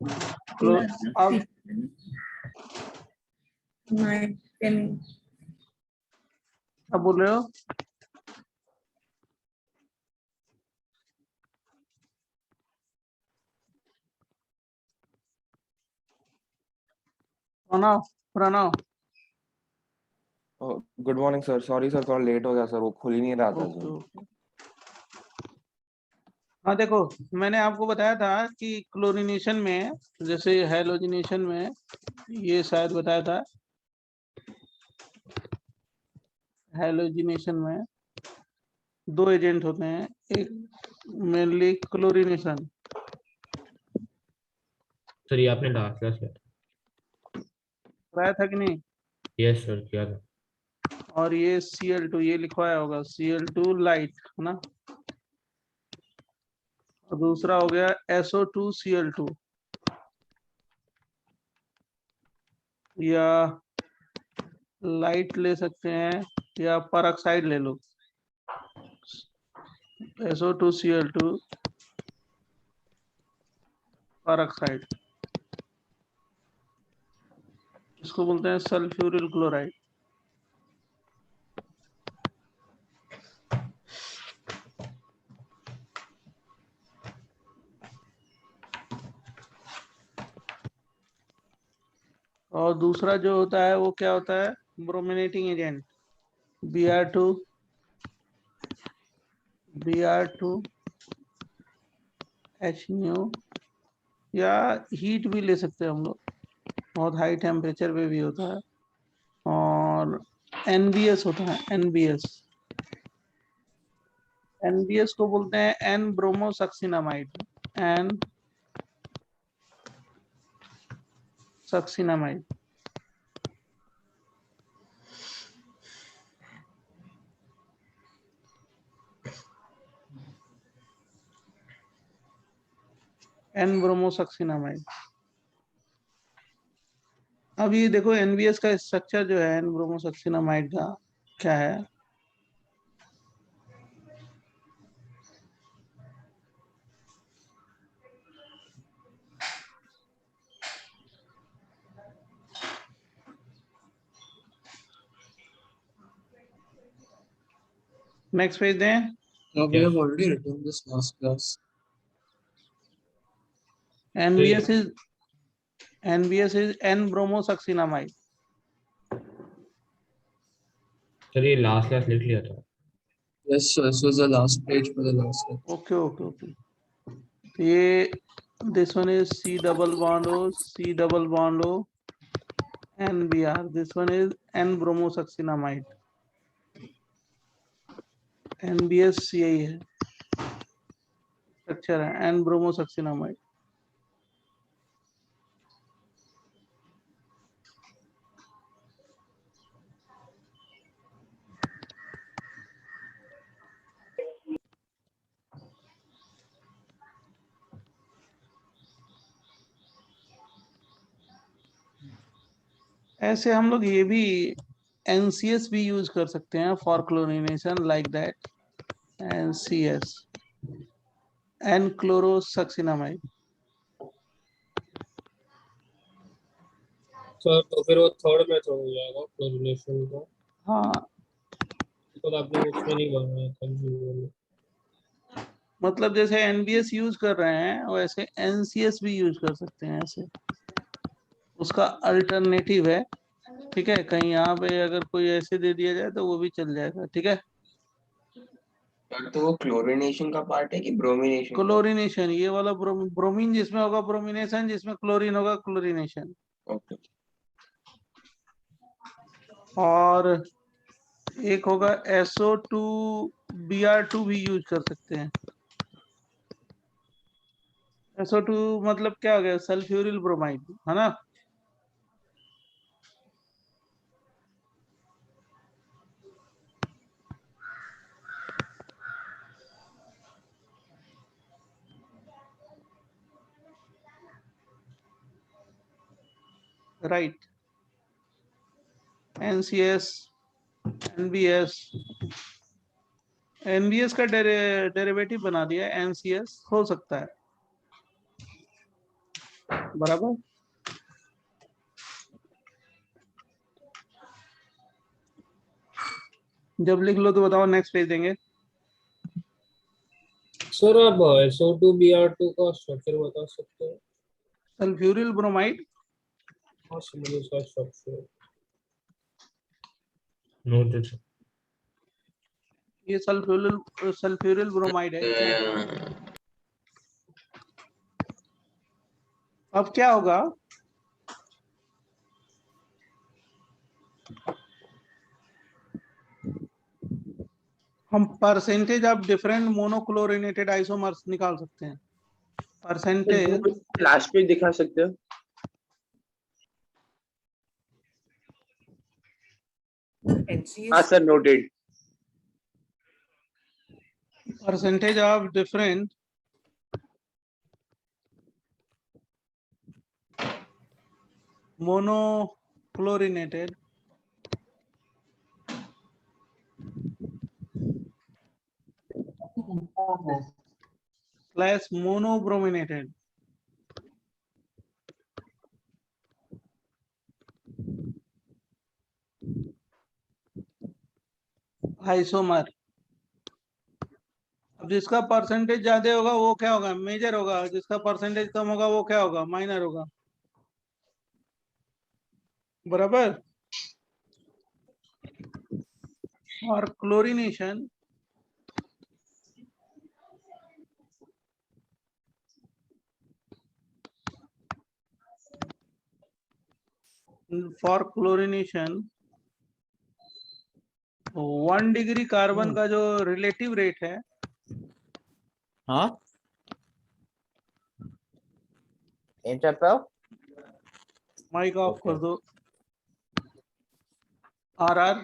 अब क्या बोल रहे हो? Pranav Pranav good morning sir, sorry sir थोड़ा लेट हो गया सर, वो खुल ही नहीं रहा था। हाँ देखो, मैंने आपको बताया था कि क्लोरीनेशन में, जैसे हैलोजिनेशन में, ये शायद बताया था, हैलोजिनेशन में दो एजेंट होते हैं, एक मेनली क्लोरीनेशन। सर ये आपने लास्ट क्लास बताया था कि नहीं? यस सर किया था। और ये Cl2, ये लिखवाया होगा, Cl2 लाइट, है ना। और दूसरा हो गया SO2Cl2, या लाइट ले सकते हैं या परऑक्साइड ले लो। SO2Cl2 परऑक्साइड, इसको बोलते हैं सल्फ्यूरिल क्लोराइड। और दूसरा जो होता है वो क्या होता है? ब्रोमिनेटिंग एजेंट, Br2 HNO, या हीट भी ले सकते हैं हम लोग, बहुत हाई टेम्परेचर पे भी होता है। और NBS होता है, NBS को बोलते हैं N bromosuccinimide, N succinimide. N bromosuccinimide. अब ये देखो NBS का स्ट्रक्चर जो है एन ब्रोमोसक्सिनामाइड का क्या है? नेक्स्ट पेज दें। We have already written this last class. NBS is N bromosuccinamide. Sir ये लास्ट क्लास लिख लिया था। Yes, sir. This was the last page for the last class. Okay. तो ये this one is C double bond O NBr. This one is N bromosuccinamide. NBS यही है, structure है N bromosuccinamide। ऐसे हम लोग ये भी NCS भी यूज कर सकते हैं for chlorination, like that NCS, N chlorosuccinimide. Sir तो फिर वो थर्ड मेथड हो जाएगा क्लोरीनेशन का। हाँ, तो आपने उसमें नहीं बनाया कंफ्यूजन। मतलब जैसे NBS यूज कर रहे हैं वैसे NCS भी यूज कर सकते हैं, ऐसे उसका अल्टरनेटिव है। ठीक है, कहीं यहाँ पे अगर कोई ऐसे दे दिया जाए तो वो भी चल जाएगा। ठीक है, तो वो क्लोरीनेशन का पार्ट है कि ब्रोमिनेशन? क्लोरीनेशन, ये वाला ब्रोमीन जिसमें होगा ब्रोमिनेशन, जिसमें क्लोरीन होगा क्लोरीनेशन। ओके। और एक होगा SO2Br2 भी यूज कर सकते हैं। SO2 मतलब क्या हो गया? सल्फ्यूरिल ब्रोमाइड, है ना। राइट, NCS, NBS का डेरिवेटिव बना दिया NCS, हो सकता है। बराबर। जब लिख लो तो बताओ, नेक्स्ट पेज देंगे। सर आप SO2Br2 का स्ट्रक्चर बता सकते हो? Sulphuryl bromide. हाँ सर, मुझे इसका स्ट्रक्चर नोटेड। ये सल्फ्यूरिल ब्रोमाइड है। अब क्या होगा, हम percentage of different monochlorinated isomers निकाल सकते हैं। परसेंटेज लास्ट पेज दिखा सकते हो? हाँ sir, noted. Percentage of different monochlorinated / monobrominated isomer. अब जिसका परसेंटेज ज्यादा होगा वो क्या होगा, मेजर होगा। जिसका परसेंटेज कम होगा वो क्या होगा, माइनर होगा। बराबर। और chlorination for chlorination 1 degree carbon का जो रिलेटिव रेट है, हाँ इंटरप्रो माइक ऑफ कर दो। RR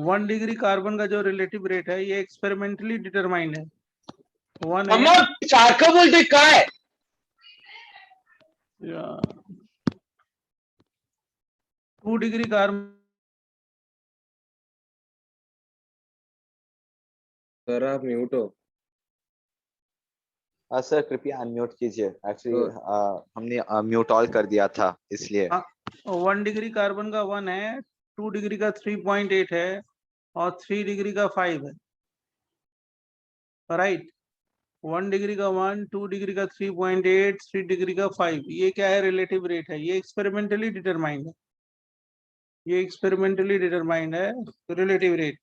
1 डिग्री कार्बन का जो रिलेटिव रेट है ये एक्सपेरिमेंटली डिटरमाइंड है। 1 है सारखं बोलते काय? 2 डिग्री कार्बन। सर आप म्यूट हो। सर कृपया अनम्यूट कीजिए। एक्चुअली हमने म्यूट ऑल कर दिया था इसलिए। 1 डिग्री कार्बन का 1 है, 2 डिग्री का 3.8 है और 3 डिग्री का 5 है। राइट। 1 डिग्री का 1, 2 डिग्री का 3.8, 3 डिग्री का 5। ये क्या है, रिलेटिव रेट है। ये एक्सपेरिमेंटली डिटरमाइंड है। ये एक्सपेरिमेंटली डिटरमाइंड है रिलेटिव रेट।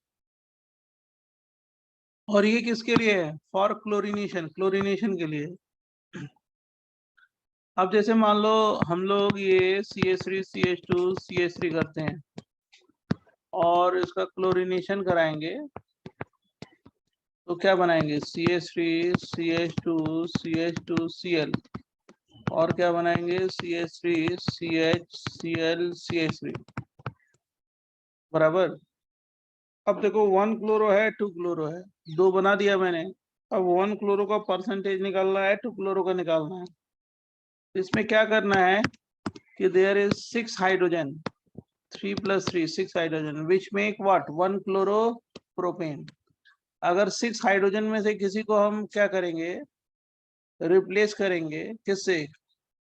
और ये किसके लिए है, फॉर क्लोरीनेशन, क्लोरीनेशन के लिए। अब जैसे मान लो हम लोग ये CH3 CH2 CH3 करते हैं और इसका क्लोरीनेशन कराएंगे तो क्या बनाएंगे, CH3 CH2 CH2 Cl और क्या बनाएंगे, CH3 CH Cl CH3। बराबर। अब देखो 1 क्लोरो है, 2 क्लोरो है, 2 बना दिया मैंने। अब 1 क्लोरो का परसेंटेज निकालना है, 2 क्लोरो का निकालना है। इसमें क्या करना है कि there is 6 hydrogen, 3 + 3 6 hydrogen which make what, 1 chloropropane. अगर 6 हाइड्रोजन में से किसी को हम क्या करेंगे, रिप्लेस करेंगे किससे,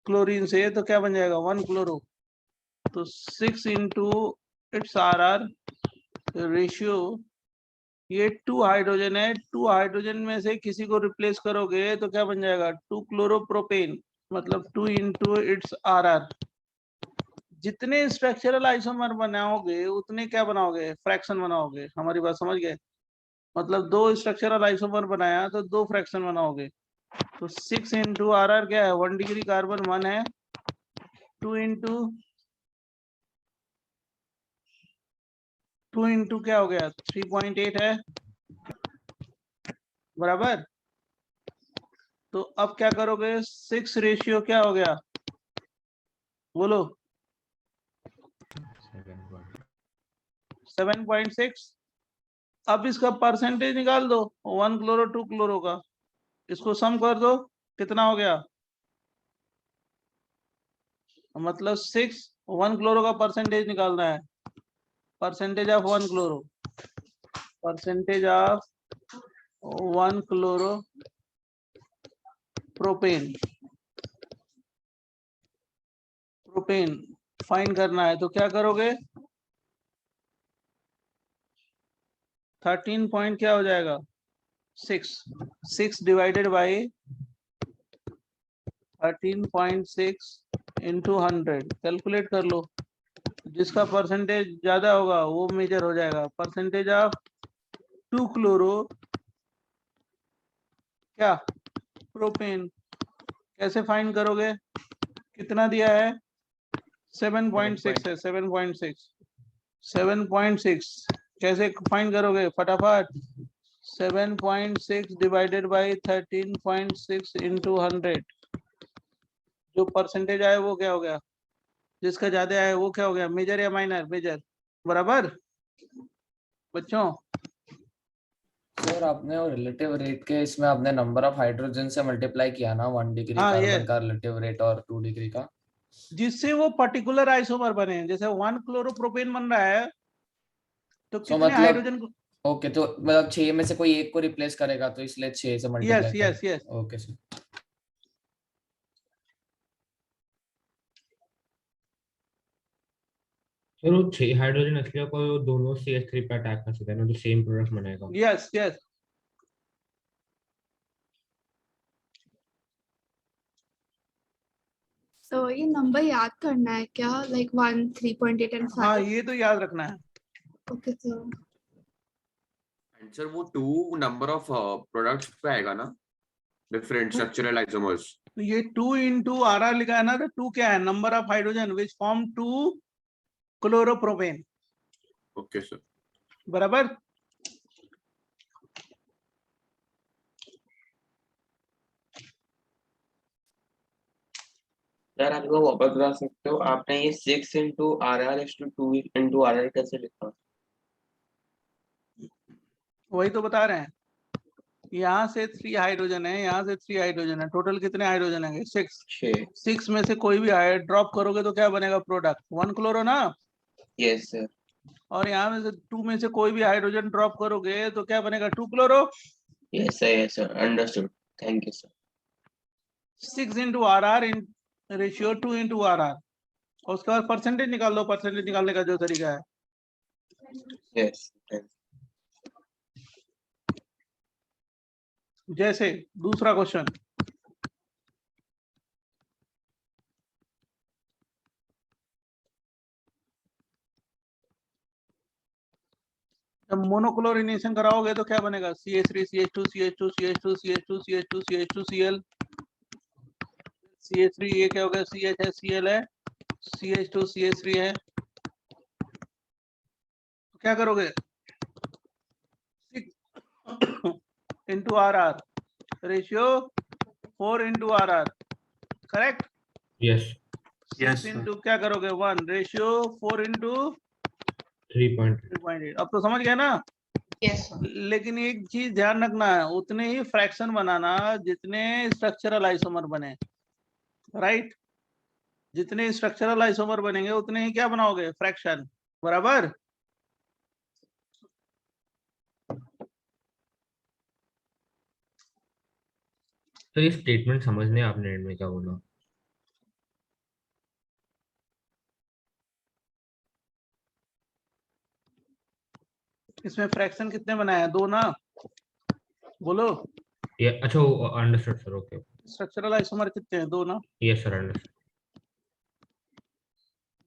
क्लोरीन से, तो क्या बन जाएगा, 1 क्लोरो। तो 6 इंटू इट्स RR रेशियो, ये 2 हाइड्रोजन है, 2 हाइड्रोजन में से किसी को रिप्लेस करोगे तो क्या बन जाएगा, 2 क्लोरोप्रोपेन, मतलब 2 इंटू इट्स RR। जितने स्ट्रक्चरल आइसोमर बनाओगे उतने क्या बनाओगे, फ्रैक्शन बनाओगे। हमारी बात समझ गए। मतलब 2 स्ट्रक्चरल आइसोमर बनाया तो 2 फ्रैक्शन बनाओगे। तो 6 इंटू RR क्या है, 1 डिग्री कार्बन 1 है, 2 इंटू क्या हो गया, 3.8 है। बराबर। तो अब क्या करोगे, 6 रेशियो क्या हो गया, बोलो, 7.6। अब इसका परसेंटेज निकाल दो, 1 क्लोरो 2 क्लोरो का, इसको सम कर दो, कितना हो गया, मतलब 6, 1 क्लोरो का परसेंटेज निकालना है। Percentage of 1 chloro, percentage of 1 chloro propane. Propane find करना है तो क्या करोगे? 13 पॉइंट क्या हो जाएगा? 6 डिवाइडेड बाई 13.6 इंटू 100 कैलकुलेट कर लो। जिसका परसेंटेज ज्यादा होगा वो मेजर हो जाएगा। परसेंटेज ऑफ 2 क्लोरो क्या प्रोपेन कैसे फाइंड करोगे? कितना दिया है? 7.6 है। 7.6 कैसे फाइंड करोगे? फटाफट 7.6 डिवाइडेड बाई 13.6 इंटू 100। जो परसेंटेज आया वो क्या हो गया? जिसका ज्यादा आया वो क्या हो गया? मेजर या माइनर? मेजर। बराबर बच्चों? सर आपने वो रिलेटिव रेट के इसमें आपने नंबर ऑफ हाइड्रोजन से मल्टीप्लाई किया ना 1 डिग्री हाँ, ये कार्बन का रिलेटिव रेट और 2 डिग्री का। जिससे वो पर्टिकुलर आइसोमर बने। जैसे 1 क्लोरोप्रोपेन बन रहा है तो सो कितने मतलब हाइड्रोजन को? ओके, तो मतलब 6 में से कोई एक को रिप्लेस करेगा तो इसलिए 6 से multiply yes yes yes. Okay sir. Sir वो 6 हाइड्रोजन एक्चुअली को दोनों CH3 पे अटैक कर सकते हैं ना, तो सेम प्रोडक्ट बनेगा। Yes yes. तो ये नंबर याद करना है क्या? लाइक 1, 3.8 एंड हाँ 5? ये तो याद रखना है। Okay sir. आंसर वो 2 नंबर ऑफ प्रोडक्ट्स पे आएगा ना, डिफरेंट स्ट्रक्चरल आइसोमर्स। तो ये 2 इंटू RR लिखा है ना, तो 2 क्या है? Number of hydrogen which form 2 chloropropane. Okay sir. बराबर। सर आप लोग वापस बता सकते हो, आपने ये 6 इंटू RR/2 इंटू RR कैसे लिखा? वही तो बता रहे हैं। यहाँ से 3 हाइड्रोजन है, यहाँ से 3 हाइड्रोजन है। टोटल कितने हाइड्रोजन है? 6। 6 में से कोई भी ड्रॉप करोगे तो क्या बनेगा प्रोडक्ट? 1 क्लोरो ना। Yes sir. और यहाँ में से 2 में से कोई भी हाइड्रोजन ड्रॉप करोगे तो क्या बनेगा? 2 chloro. Yes sir understood. Thank you sir. 6 into RR in ratio 2 into RR। और उसके बाद परसेंटेज निकाल लो। परसेंटेज निकालने का जो तरीका है। यस। जैसे दूसरा क्वेश्चन, जब मोनोक्लोरिनेशन कराओगे तो क्या बनेगा? CH3 CH2 CH2 CH2 CH2 CH2 CH2 Cl। CH3 ये क्या हो गया? CH है, Cl है, CH2 CH3 है। तो क्या करोगे? 6 into RR ratio 4 into RR। Correct. Yes. 6 into क्या करोगे? 1 रेशियो 4 इंटू 3.8। अब तो समझ गया ना? यस लेकिन एक चीज ध्यान रखना है, उतने ही फ्रैक्शन बनाना जितने स्ट्रक्चरल आइसोमर बने। राइट। जितने स्ट्रक्चरल आइसोमर बनेंगे उतने ही क्या बनाओगे? फ्रैक्शन। बराबर। तो ये स्टेटमेंट समझने आपने एंड में क्या बोला? इसमें फ्रैक्शन कितने बनाए? 2 ना। बोलो। ये अच्छा, understood sir. Okay. Structural isomer कितने हैं? 2 ना। Yes sir, understood.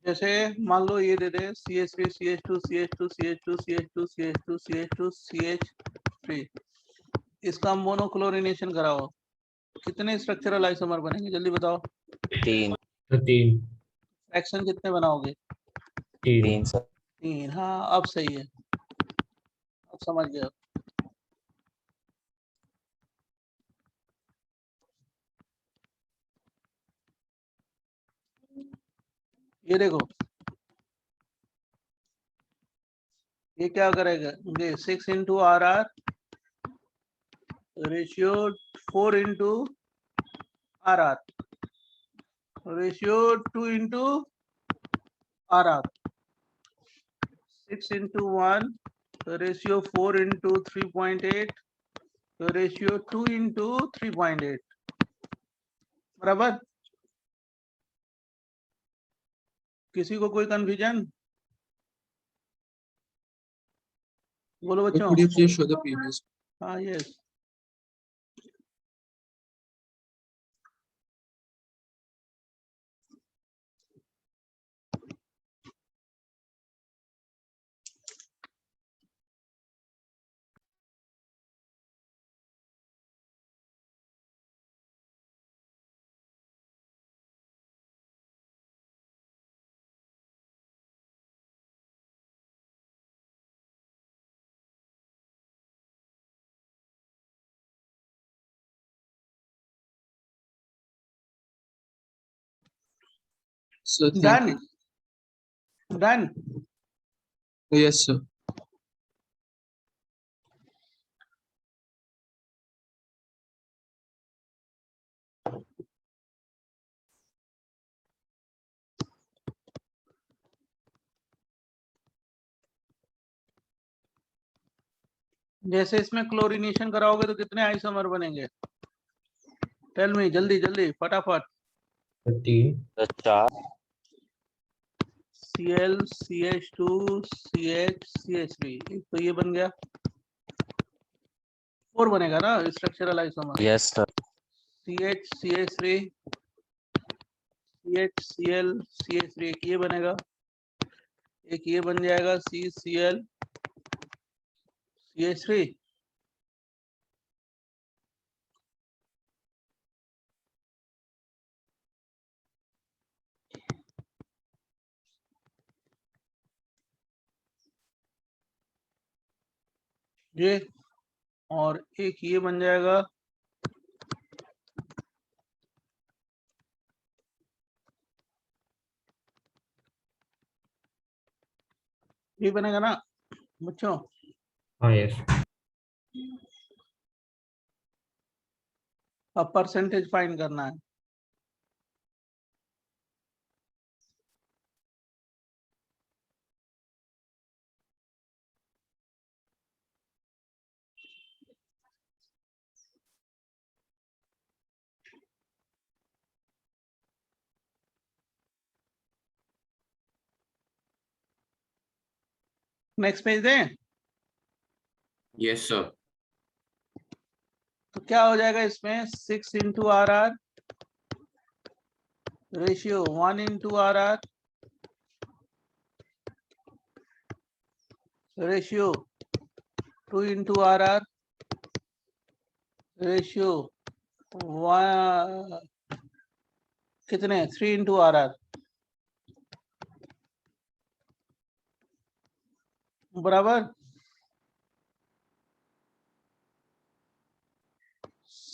जैसे मान लो ये दे दे CH3 CH2 CH2 CH2 CH2 CH2 CH2 CH3। इसका मोनोक्लोरिनेशन कराओ, कितने स्ट्रक्चरल आइसोमर बनेंगे? जल्दी बताओ। 3 तो 3। फ्रैक्शन कितने बनाओगे? 3। 3 सर। 3। हाँ अब सही है, अब समझ गया। ये देखो, ये क्या करेगा? ये 6 into RR ratio 4 into RR ratio 2 into RR। 6 into 1 ratio 4 into 3.8 ratio 2 into 3.8। बराबर। किसी को कोई कंफ्यूजन? बोलो बच्चों। Could you please show the previous? हाँ yes. Sir, thank done you. Done. Yes, sir. जैसे इसमें क्लोरीनेशन कराओगे तो कितने आइसोमर बनेंगे? टेल मी, जल्दी जल्दी फटाफट। 3 Cl CH2 CH CH3, तो ये बन गया 4 बनेगा ना structural isomer. Yes sir. CH CH3 CH Cl CH3, एक ये बनेगा, एक ये बन जाएगा CCl CH3। ये और एक ये बन जाएगा ये बनेगा ना बच्चों। हाँ यस। अब परसेंटेज फाइंड करना है। नेक्स्ट पेज दें Yes, sir. तो क्या हो जाएगा इसमें 6 into RR ratio 1 into RR ratio 2 into RR ratio 1 कितने 3 into RR बराबर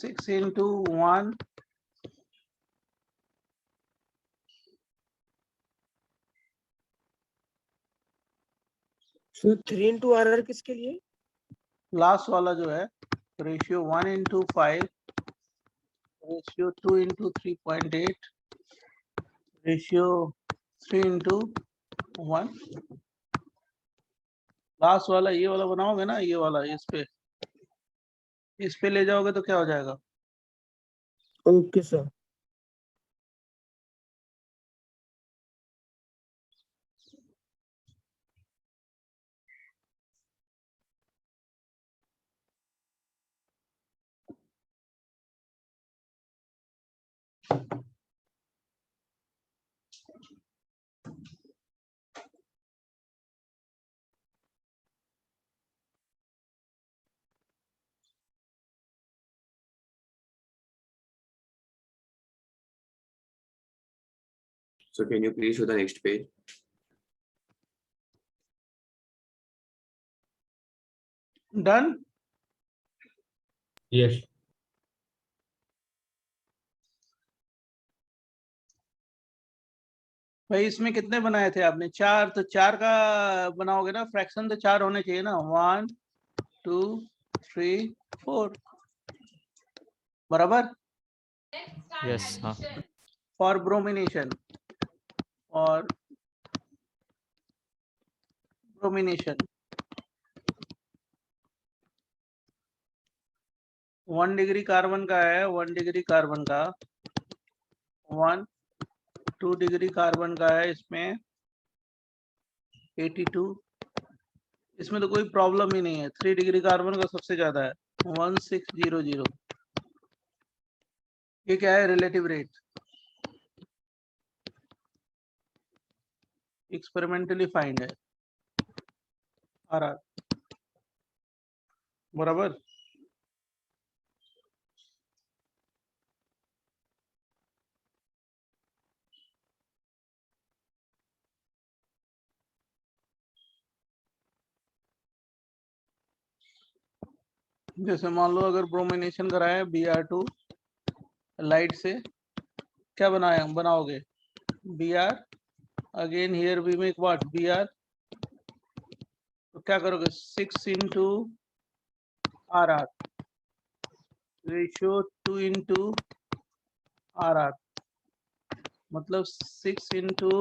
6 into 1 So 3 into RR किसके लिए? लास्ट वाला जो है ratio 1 into 5 ratio 2 into 3.8 ratio 3 into 1। Last वाला ये वाला बनाओगे ना, ये वाला इस पे ले जाओगे तो क्या हो जाएगा? Okay sir. So can you please show the next page? Done. Yes. भाई इसमें कितने बनाए थे आपने? 4, तो 4 का बनाओगे ना फ्रैक्शन, तो 4 होने चाहिए ना। 1 2 3 4 बराबर। यस हाँ। फॉर ब्रोमिनेशन और ब्रोमिनेशन 1 डिग्री कार्बन का है, 1 डिग्री कार्बन का 1 2 डिग्री कार्बन का है इसमें 82, इसमें तो कोई प्रॉब्लम ही नहीं है। 3 डिग्री कार्बन का सबसे ज्यादा है 1600। ये क्या है? रिलेटिव रेट, एक्सपेरिमेंटली फाइंड है RR बराबर। जैसे मान लो अगर ब्रोमिनेशन कराया Br2 लाइट से, क्या बनाओगे? Br, again here we make what? Br, तो क्या करोगे? 6 into RR, ratio 2 into RR, मतलब 6 into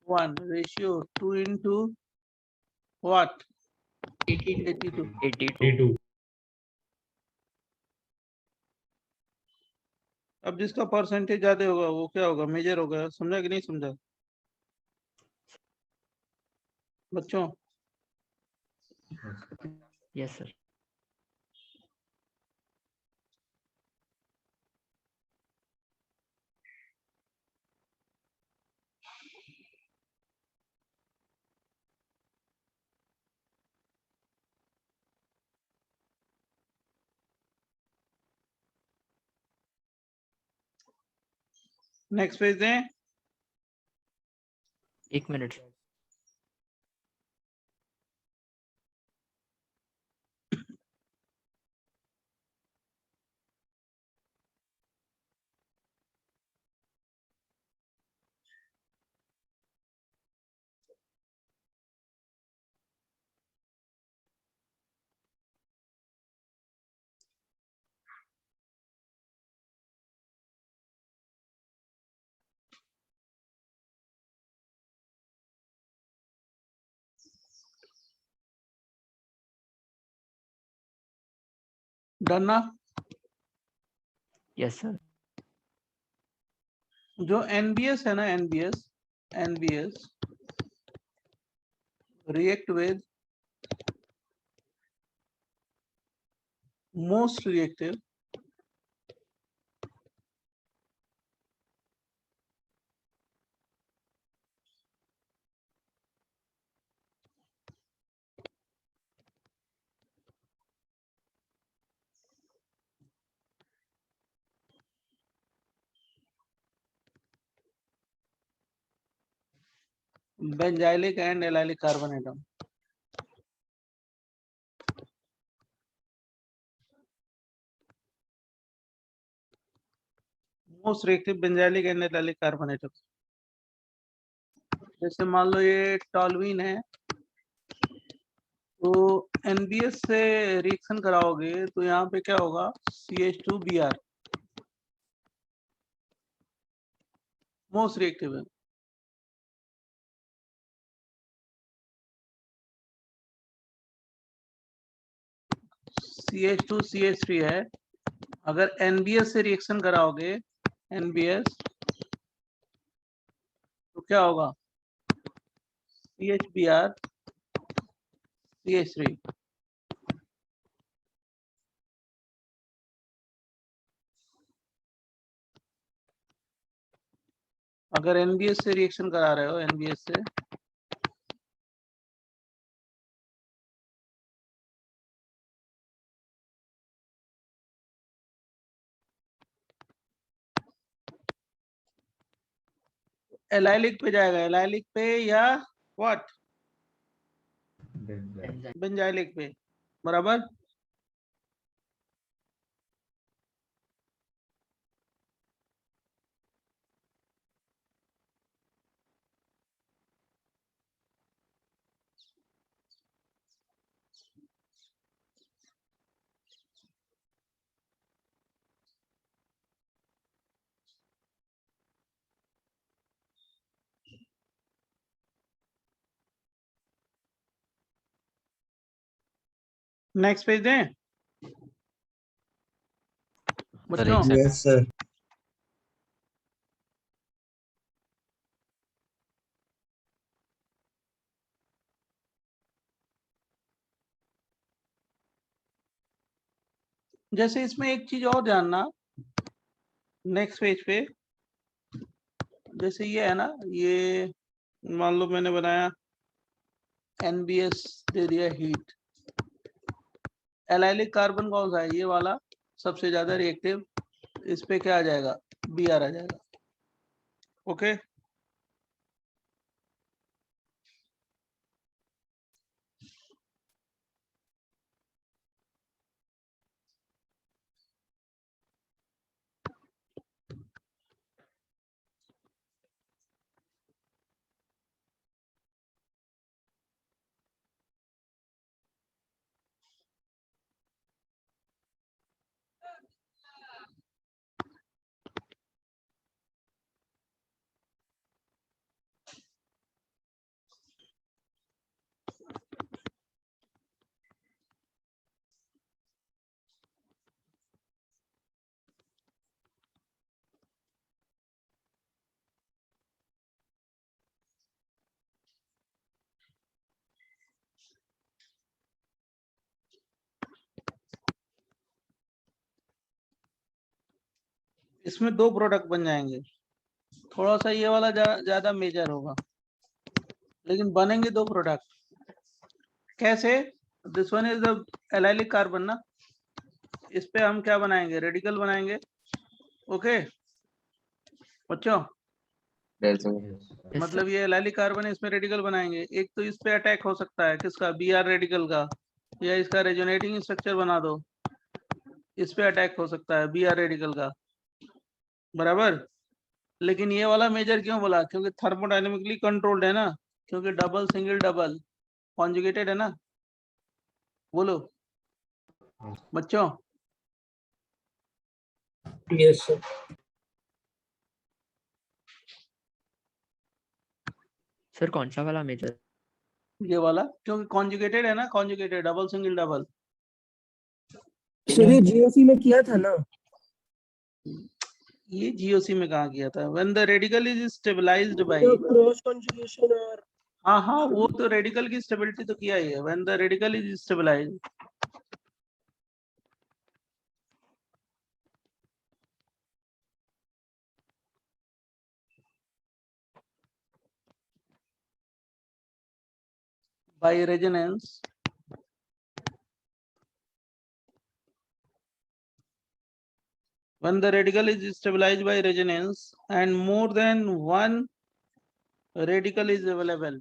1, रेशियो 2 into what? 82। 82। अब जिसका परसेंटेज ज्यादा होगा वो क्या होगा? मेजर होगा। समझा कि नहीं समझा बच्चों? Yes sir. नेक्स्ट पेज दें। 1 मिनट। डन ना? Yes sir. जो NBS है ना, NBS react with most reactive benzylic and allylic carbon atom। Most reactive benzylic and allylic carbon atom. जैसे मान लो ये टॉल्यूइन है, तो NBS से रिएक्शन कराओगे तो यहाँ पे क्या होगा? CH2Br, मोस्ट रिएक्टिव है। CH2CH3 है। अगर NBS से रिएक्शन कराओगे, NBS, तो क्या होगा? CHBr CH3। अगर NBS से रिएक्शन करा रहे हो, NBS से, एलाइलिक पे जाएगा, एलाइलिक पे या व्हाट? बेंजाइलिक पे बराबर। नेक्स्ट पेज दें बच्चों। Yes sir. जैसे इसमें एक चीज और जानना, नेक्स्ट पेज पे, जैसे ये है ना, ये मान लो मैंने बनाया NBS, दे दिया हीट, एलाइलिक कार्बन कौन सा है, ये वाला सबसे ज्यादा रिएक्टिव, इस पे क्या आ जाएगा, Br आ जाएगा। ओके, इसमें दो प्रोडक्ट बन जाएंगे, थोड़ा सा ये वाला ज्यादा मेजर होगा, लेकिन बनेंगे दो प्रोडक्ट। कैसे? This one is the allylic carbon ना, इस पे हम क्या बनाएंगे, रेडिकल बनाएंगे। ओके बच्चों, मतलब ये एलाइलिक कार्बन है, इसमें रेडिकल बनाएंगे। एक तो इस पे अटैक हो सकता है, किसका, Br रेडिकल का, या इसका रेजोनेटिंग स्ट्रक्चर बना दो, इस पे अटैक हो सकता है Br रेडिकल का, बराबर। लेकिन ये वाला मेजर क्यों बोला, क्योंकि थर्मोडायनेमिकली कंट्रोल्ड है ना, क्योंकि डबल सिंगल डबल कॉन्जुगेटेड है ना। बोलो बच्चों, यस सर। सर कौन सा वाला मेजर? ये वाला, क्योंकि कॉन्जुगेटेड है ना, conjugated, double single double. Sir ये जीओसी में किया था ना? ये GOC में कहा किया था, when the radical is stabilised by, cross conjugation और हाँ हाँ, वो तो रेडिकल की स्टेबिलिटी तो किया ही है, when the radical is stabilised by resonance, when the radical is stabilized by resonance and more than one radical is available,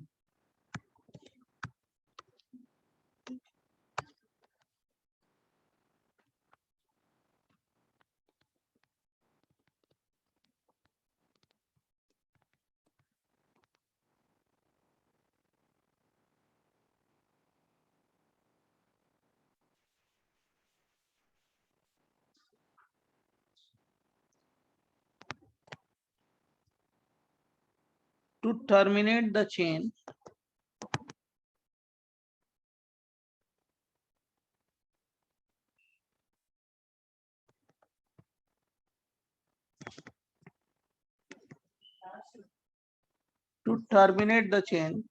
to terminate the chain, to terminate the chain,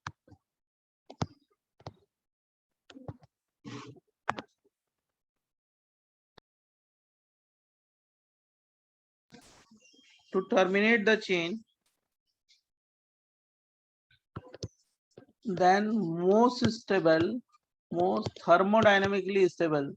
to terminate the chain, then most stable, most thermodynamically stable,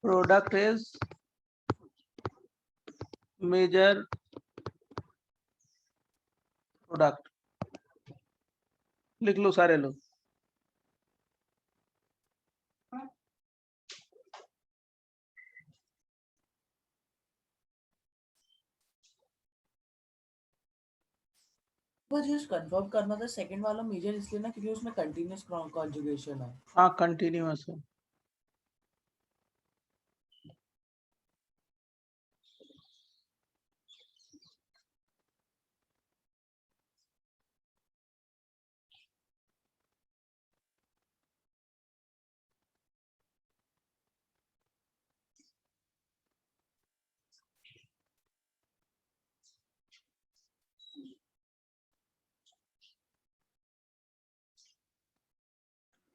product is major product। लिख लो सारे लोग। मुझे confirm करना था, second वाला major इसलिए ना क्योंकि उसमें कंटीन्यूअस कॉन्जुगेशन है। हाँ कंटिन्यूअस है।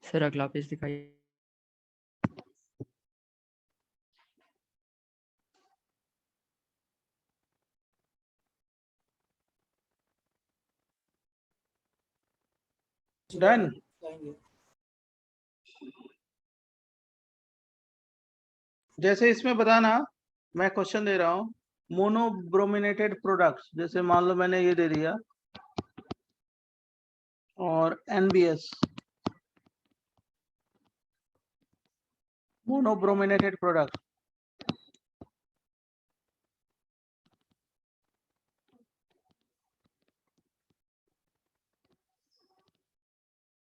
सर अगला पेज दिखाइए। डन। जैसे इसमें बताना, मैं क्वेश्चन दे रहा हूँ, मोनोब्रोमिनेटेड प्रोडक्ट्स, जैसे मान लो मैंने ये दे दिया, और NBS मोनोब्रोमिनेटेड प्रोडक्ट,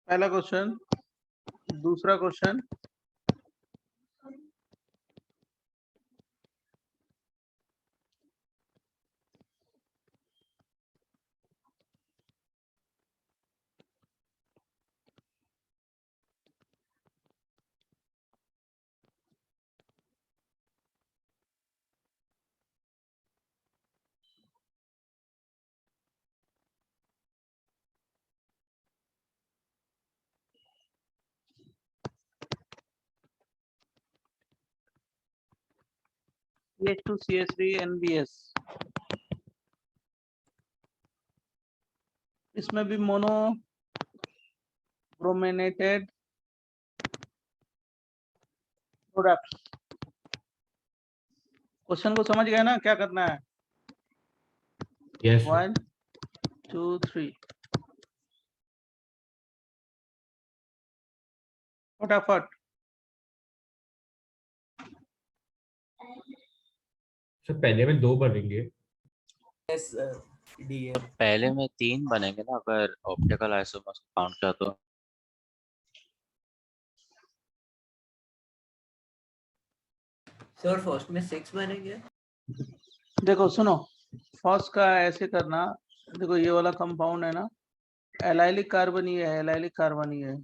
पहला क्वेश्चन। दूसरा क्वेश्चन, CH2CH3 NBS, इसमें भी मोनो ब्रोमिनेटेड प्रोडक्ट। क्वेश्चन को समझ गए ना, क्या करना है? यस 1 2 3 फटाफट। सर पहले में 2 बनेंगे। यस डीए पहले में 3 बनेंगे ना अगर ऑप्टिकल आइसोमर्स काउंट किया तो। सर फर्स्ट में 6 बनेंगे। देखो सुनो, फर्स्ट का ऐसे करना, देखो ये वाला कंपाउंड है ना, एलाइलिक कार्बन ये है, एलाइलिक कार्बन ये है।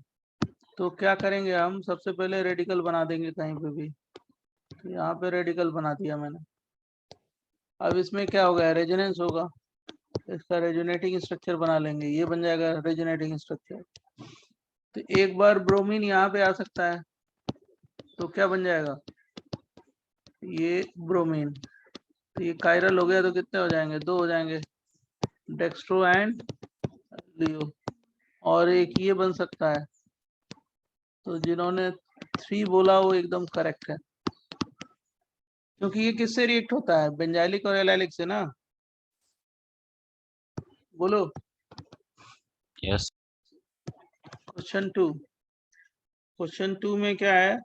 तो क्या करेंगे हम, सबसे पहले रेडिकल बना देंगे कहीं पे भी। तो यहाँ पे रेडिकल बना दिया मैंने। अब इसमें क्या होगा, रेजोनेंस होगा, इसका रेजोनेटिंग स्ट्रक्चर बना लेंगे, ये बन जाएगा रेजोनेटिंग स्ट्रक्चर। तो एक बार ब्रोमीन यहाँ पे आ सकता है, तो क्या बन जाएगा, ये ब्रोमीन। तो ये कायरल हो गया, तो कितने हो जाएंगे, 2 हो जाएंगे, डेक्स्ट्रो एंड लियो। और एक ये बन सकता है, तो जिन्होंने 3 बोला वो एकदम करेक्ट है, क्योंकि ये किससे रिएक्ट होता है, बेंजाइलिक और एलाइलिक से ना। बोलो। यस क्वेश्चन 2, क्वेश्चन 2 में क्या है,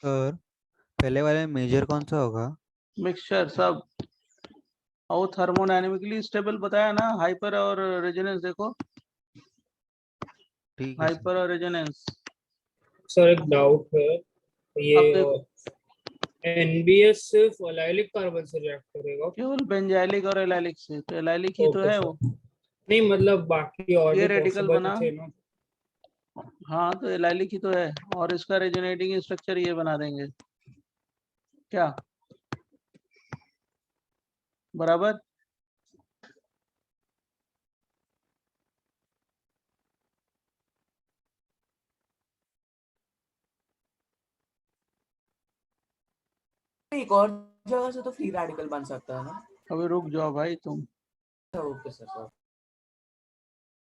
सर पहले वाले में मेजर कौन सा होगा? मिक्सचर सब, और थर्मोडायनेमिकली स्टेबल बताया ना, हाइपर और रेजोनेंस। देखो ठीक है सर। हाइपर और रेजोनेंस। सर एक डाउट है, अब ये देखो, एनबीएस सिर्फ एलाइलिक कार्बन से रिएक्ट करेगा? केवल बेंजाइलिक और एलाइलिक से, तो एलाइलिक ही तो ओके है सर। वो। नहीं मतलब बाकी और ये भी रेडिकल पॉसिबल बना, थे ना। हाँ तो एलाइलिक ही तो है, और इसका रेजोनेटिंग स्ट्रक्चर ये बना देंगे, क्या बराबर। एक और जगह से तो फ्री रेडिकल बन सकता है ना। अभी रुक जाओ भाई तुम, ओके सर।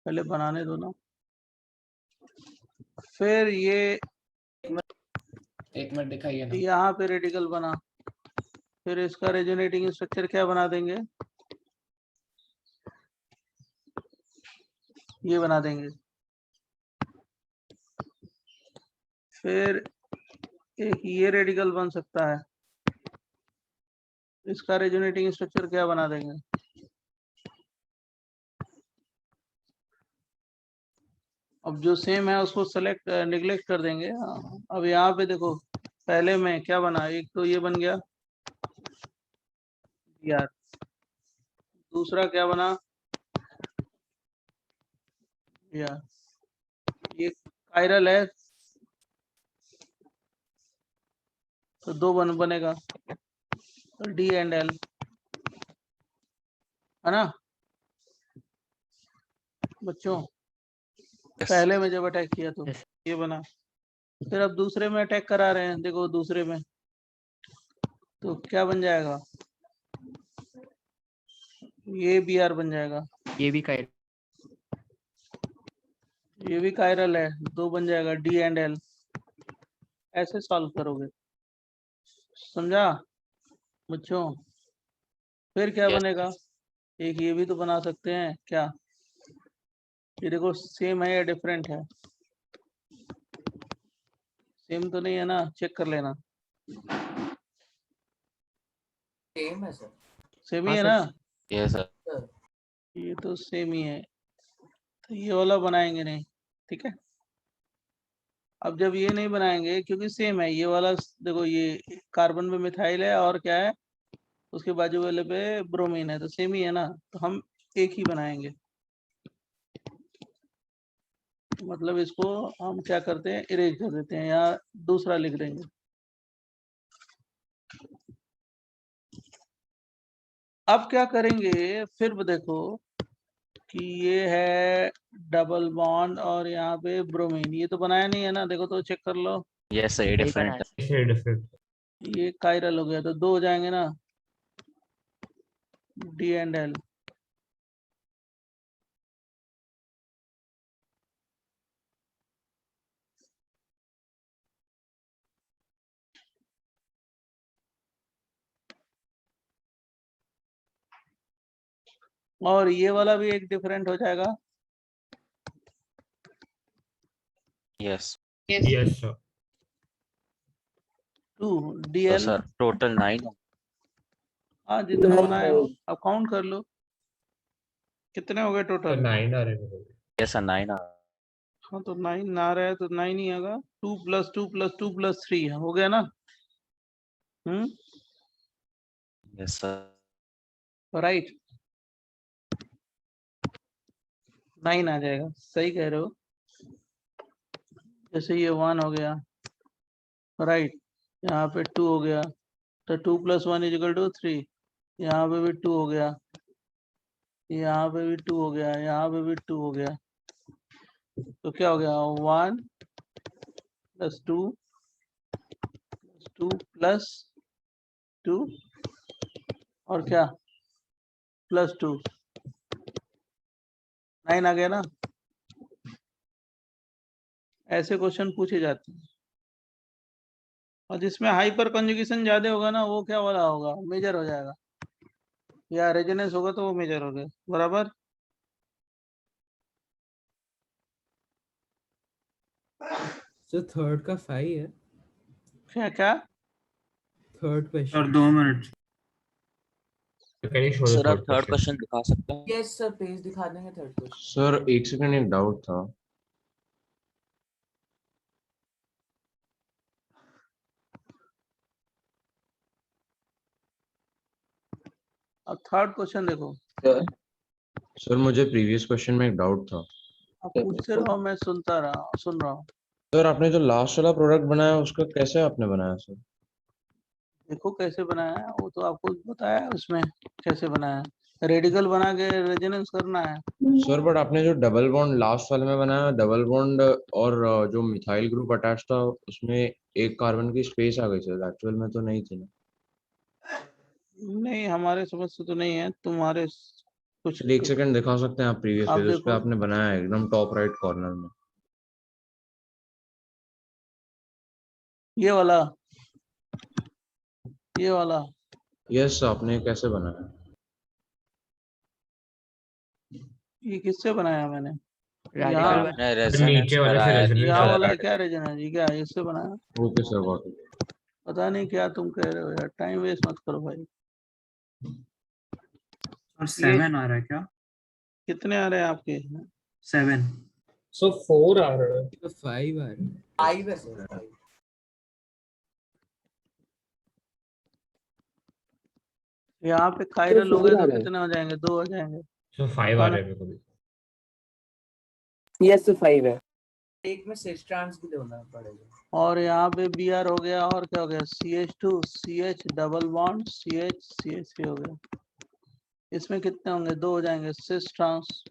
पहले बनाने दो ना। फिर ये एक मिनट दिखाइए ना। यहाँ पे रेडिकल बना, फिर इसका रेजोनेटिंग स्ट्रक्चर क्या बना देंगे, ये बना देंगे। फिर एक ये रेडिकल बन सकता है, इसका रेजोनेटिंग स्ट्रक्चर क्या बना देंगे। अब जो सेम है उसको सेलेक्ट निगलेक्ट कर देंगे। अब यहाँ पे देखो, पहले में क्या बना, एक तो ये बन गया यार, दूसरा क्या बना यार, ये कायरल है, तो 2 बनेगा, तो डी एंड एल है ना बच्चों। पहले में जब अटैक किया तो Yes. ये बना, फिर अब दूसरे में अटैक करा रहे हैं, देखो दूसरे में तो क्या बन जाएगा, ये BR बन जाएगा, ये भी का ये भी कायरल है, 2 बन जाएगा D and L। ऐसे सॉल्व करोगे, समझा बच्चों? फिर क्या Yes. बनेगा, एक ये भी तो बना सकते हैं क्या, ये देखो सेम है या डिफरेंट है, सेम तो नहीं है ना, चेक कर लेना, सेम है सर। सेम ही हाँ है सर। ना, Yes, sir. ये तो सेम ही है, तो ये वाला बनाएंगे नहीं, ठीक है। अब जब ये नहीं बनाएंगे क्योंकि सेम है, ये वाला देखो ये कार्बन पे मिथाइल है और क्या है, उसके बाजू वाले पे ब्रोमीन है, तो सेम ही है ना, तो हम एक ही बनाएंगे। मतलब इसको हम क्या करते हैं, इरेज कर देते हैं या दूसरा लिख देंगे। अब क्या करेंगे, फिर देखो कि ये है डबल बॉन्ड और यहाँ पे ब्रोमीन, ये तो बनाया नहीं है ना, देखो तो चेक कर लो, Yes, sir. यही Different. बनाया। इससे डिफरेंट। ये कायरल हो गया, तो 2 हो जाएंगे ना, D and L। और ये वाला भी एक डिफरेंट हो जाएगा, Yes. Yes sir. 2 So, DL। sir, total 9. हाँ जितना बनाए हो, अब काउंट कर लो कितने हो गए तो टोटल। 9 आ रहे हैं। Yes, sir. 9. हाँ तो 9 ना रहा है तो 9 ही आएगा, 2 + 2 + 2 + 3 हो गया ना। Yes, sir. राइट, 9 आ जाएगा, सही कह रहे हो। जैसे ये 1 हो गया, राइट, यहाँ पे 2 हो गया, तो 2 + 1 = 3, यहाँ पे भी 2 हो गया, यहाँ पे भी 2 हो गया, यहाँ पे भी 2 हो गया, तो क्या हो गया, 1 + 2 + 2 + 2 और क्या +2, 9 आ गया ना। ऐसे क्वेश्चन पूछे जाते हैं, और जिसमें हाइपर कंजुगेशन ज्यादा होगा ना, वो क्या वाला होगा, मेजर हो जाएगा, या रेजोनेंस होगा तो वो मेजर हो गया, बराबर। सर थर्ड का 5 है। क्या क्या थर्ड क्वेश्चन। और 2 minute. Can you show the Sir, आप थर्ड third क्वेश्चन? question दिखा सकते हैं? यस सर, पेज दिखा देंगे थर्ड क्वेश्चन। सर एक सेकंड, एक डाउट था। अब थर्ड क्वेश्चन देखो, सर मुझे प्रीवियस क्वेश्चन में एक डाउट था। अब पूछते रहो, मैं सुन रहा हूँ। सर आपने जो लास्ट वाला प्रोडक्ट बनाया उसका कैसे आपने बनाया सर? देखो कैसे बनाया है, वो तो आपको बताया है उसमें कैसे बनाया है, रेडिकल बना के रेजोनेंस करना है। सर बट आपने जो डबल बॉन्ड लास्ट वाले में बनाया, डबल बॉन्ड और जो मिथाइल ग्रुप अटैच था उसमें एक कार्बन की स्पेस आ गई सर, एक्चुअल में तो नहीं थी ना। नहीं हमारे समझ से तो नहीं है, तुम्हारे कुछ। चलिए एक सेकंड दिखा सकते हैं आप प्रीवियस आप पेज, उस पे देखो, आपने बनाया है एकदम टॉप राइट कॉर्नर में। ये वाला, ये वाला, यस आपने कैसे बनाया? ये किससे बनाया मैंने, Radical यहाँ बना- आपने resonance नीचे वाले से कराया है, resonance यहाँ करा वाला है। क्या रीजन है जी, क्या इससे बनाया, ओके सर गॉट इट। पता नहीं क्या तुम कह रहे हो यार, टाइम वेस्ट मत करो भाई। और 7 आ रहा है क्या? कितने आ रहे हैं आपके, 7। सो 4 आ रहा है। तो 5 है। 5 है सर, 5। यहाँ पे कायरल हो गए तो कितने हो जाएंगे, 2 हो जाएंगे। So 5 आ रहे हैं मेरे को भी। यस 5 है। एक में सिस ट्रांस भी होना पड़ेगा। और यहाँ पे Br हो गया, और क्या हो गया, CH2 CH double bond CH CH3 हो गया। इसमें कितने होंगे, 2 हो जाएंगे, सिस ट्रांस।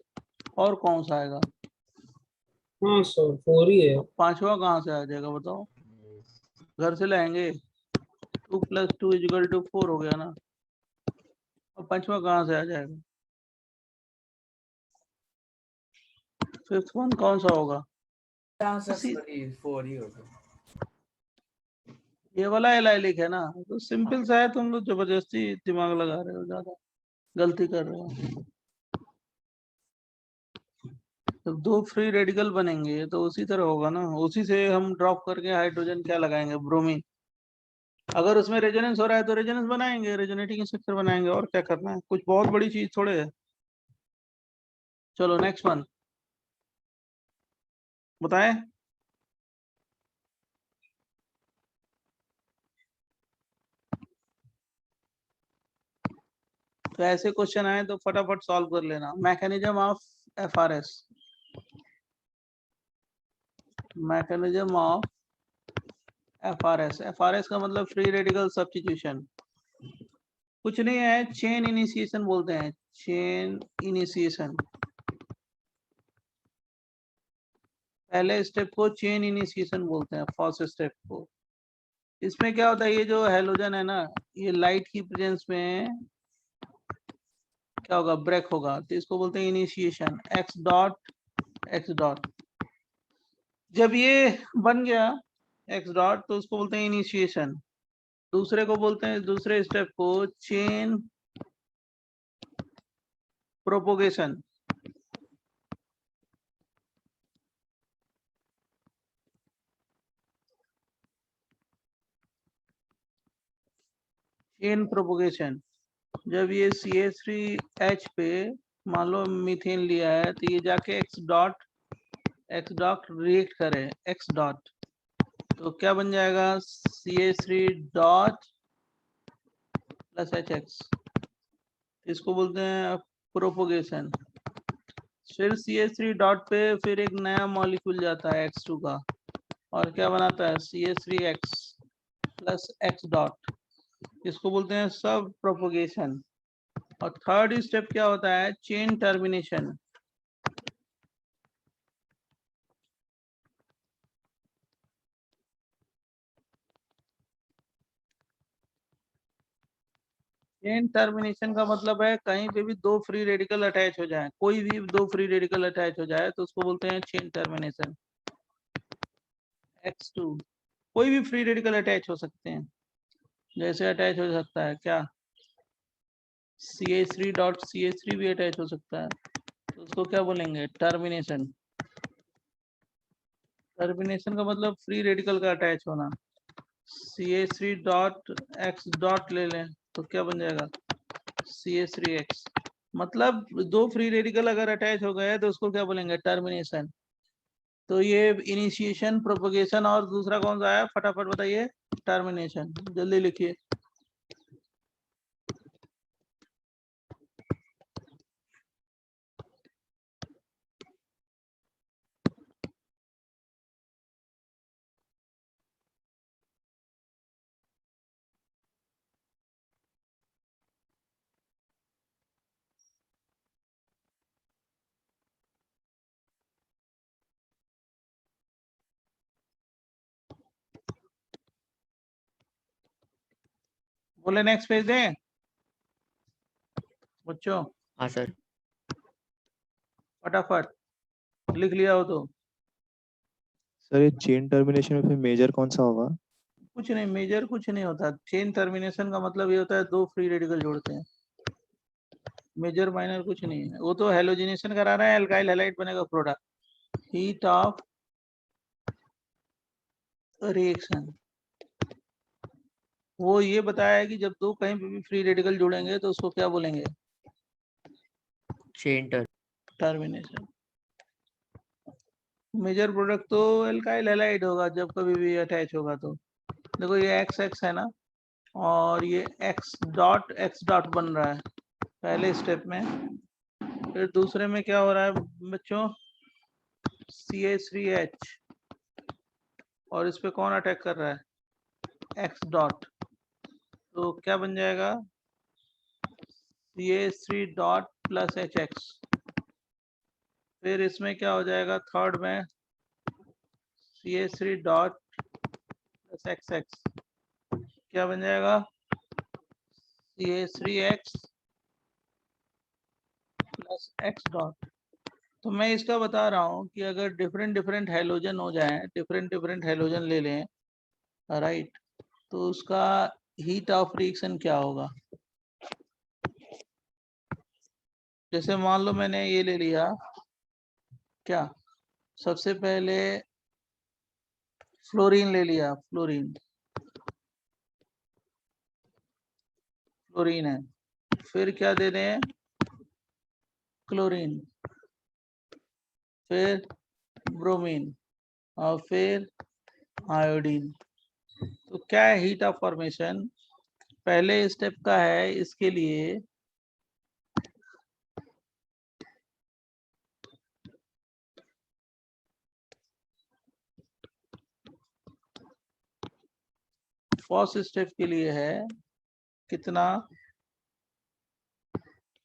और कौन सा आएगा, हाँ सर 4 ही है। पांचवा कहाँ से आ जाएगा बताओ, घर से लाएंगे? 2 + 2 = 4 हो गया ना, और पांचवा कहाँ से आ जाएगा? फिफ्थ वन कौन सा होगा? उसी 4 ही होगा। ये वाला एलाइलिक है ना, तो सिंपल सा है, तुम लोग जबरदस्ती दिमाग लगा रहे हो, ज्यादा गलती कर रहे हो। जब 2 फ्री रेडिकल बनेंगे तो उसी तरह होगा ना, उसी से हम ड्रॉप करके हाइड्रोजन क्या लगाएंगे, ब्रोमीन। अगर उसमें रेजोनेंस हो रहा है तो रेजोनेंस बनाएंगे, रेजोनेटिंग स्ट्रक्चर बनाएंगे, और क्या करना है, कुछ बहुत बड़ी चीज थोड़े है। चलो नेक्स्ट वन बताएं। तो ऐसे क्वेश्चन आए तो फटाफट सॉल्व कर लेना। Mechanism of FRS, mechanism of FRS का मतलब फ्री रेडिकल सब्स्टिट्यूशन, कुछ नहीं है, चेन इनिशिएशन बोलते हैं, चेन इनिशिएशन। पहले स्टेप को चेन इनिशिएशन बोलते हैं, फर्स्ट स्टेप को। इसमें क्या होता है, ये जो हेलोजन है ना, ये लाइट की प्रेजेंस में क्या होगा, ब्रेक होगा, तो इसको बोलते हैं इनिशिएशन, x डॉट। जब ये बन गया x डॉट तो उसको बोलते हैं इनिशिएशन। दूसरे को बोलते हैं, दूसरे स्टेप को चेन प्रोपोगेशन। चेन प्रोपोगेशन, जब ये CH3H पे मान लो मीथेन लिया है, तो ये जाके x डॉट रिएक्ट करे, x डॉट, तो क्या बन जाएगा, CH3 डॉट प्लस HX, इसको बोलते हैं प्रोपोगेशन। फिर CH3 डॉट पे फिर एक नया मॉलिक्यूल जाता है X2 का, और क्या बनाता है, CH3X प्लस X डॉट, इसको बोलते हैं सब प्रोपोगेशन। और थर्ड स्टेप क्या होता है, चेन टर्मिनेशन। चेन टर्मिनेशन का मतलब है कहीं पे भी 2 फ्री रेडिकल अटैच हो जाए, कोई भी 2 फ्री रेडिकल अटैच हो जाए तो उसको बोलते हैं चेन टर्मिनेशन। X2 कोई भी फ्री रेडिकल अटैच हो सकते हैं, जैसे अटैच हो सकता है क्या, CH3 डॉट CH3 भी अटैच हो सकता है, तो उसको क्या बोलेंगे, टर्मिनेशन। टर्मिनेशन का मतलब फ्री रेडिकल का अटैच होना। CH3 डॉट X डॉट ले लें तो क्या बन जाएगा, CH3X, मतलब 2 फ्री रेडिकल अगर अटैच हो गए तो उसको क्या बोलेंगे, टर्मिनेशन। तो ये इनिशिएशन, प्रोपगेशन, और दूसरा कौन सा है, फटाफट बताइए, टर्मिनेशन, जल्दी लिखिए। बोले नेक्स्ट पेज दें बच्चों, हाँ सर। फटाफट लिख लिया हो तो। सर ये चेन टर्मिनेशन में फिर मेजर कौन सा होगा? कुछ नहीं, मेजर कुछ नहीं होता। चेन टर्मिनेशन का मतलब ये होता है 2 फ्री रेडिकल जोड़ते हैं, मेजर माइनर कुछ नहीं है। वो तो हेलोजिनेशन करा रहा है, एल्काइल हैलाइड बनेगा प्रोडक्ट, हीट ऑफ रिएक्शन। वो ये बताया है कि जब 2 कहीं पे भी फ्री रेडिकल जुड़ेंगे तो उसको क्या बोलेंगे, चेन टर्मिनेशन। मेजर प्रोडक्ट तो एल्काइल हैलाइड होगा जब कभी भी अटैच होगा तो। देखो ये XX है ना, और ये X डॉट बन रहा है पहले स्टेप में। फिर दूसरे में क्या हो रहा है बच्चों, CH3H, और इस पे कौन अटैक कर रहा है, X डॉट, तो क्या बन जाएगा, CH3 डॉट प्लस HX। फिर इसमें क्या हो जाएगा, थर्ड में CH3 डॉट प्लस XX क्या बन जाएगा? CH3X plus X dot. तो मैं इसका बता रहा हूँ कि अगर डिफरेंट डिफरेंट हैलोजन हो जाए, डिफरेंट डिफरेंट हैलोजन ले लें, राइट, तो उसका हीट ऑफ रिएक्शन क्या होगा? जैसे मान लो मैंने ये ले लिया, क्या सबसे पहले फ्लोरीन ले लिया, फ्लोरीन है, फिर क्या दे रहे हैं? क्लोरीन, फिर ब्रोमीन और फिर आयोडीन। तो क्या है हीट ऑफ फॉर्मेशन? पहले स्टेप का है, इसके लिए फर्स्ट स्टेप के लिए है कितना?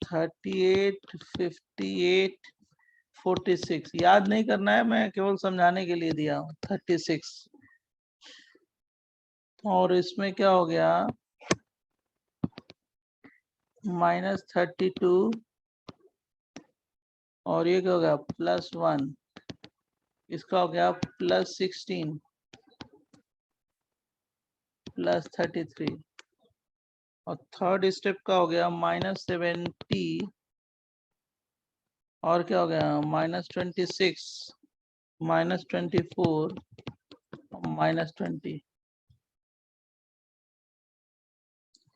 38, 58, 46। याद नहीं करना है, मैं केवल समझाने के लिए दिया हूँ। 36 और इसमें क्या हो गया? -32 और ये क्या हो गया? +1। इसका हो गया +16 +33 और थर्ड स्टेप का हो गया -70 और क्या हो गया? -26 -24 -20।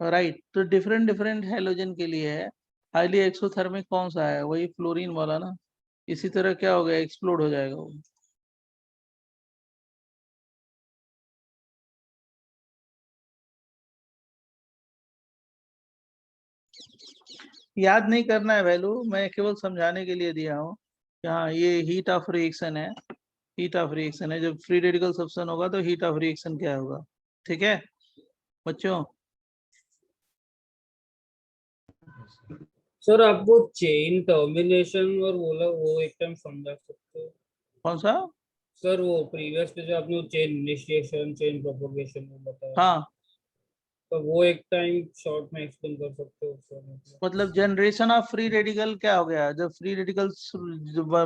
राइट, तो डिफरेंट डिफरेंट हैलोजन के लिए है। हाईली एक्सोथर्मिक कौन सा है? वही फ्लोरीन वाला ना। इसी तरह क्या हो गया? एक्सप्लोड हो जाएगा वो। याद नहीं करना है वैल्यू, मैं केवल समझाने के लिए दिया हूँ। हाँ, ये हीट ऑफ रिएक्शन है, हीट ऑफ रिएक्शन है। जब फ्री रेडिकल सब्स्टेंस होगा तो हीट ऑफ रिएक्शन क्या होगा? ठीक है बच्चों? सर आप वो चेन टर्मिनेशन और बोला वो एक टाइम समझा सकते हो? कौन सा? सर वो प्रीवियस पे जो आपने चेन इनिशिएशन चेन प्रोपगेशन में बताया, हाँ, तो वो एक टाइम शॉर्ट में एक्सप्लेन कर सकते हो सर? मतलब जनरेशन ऑफ फ्री रेडिकल क्या हो गया? जब फ्री रेडिकल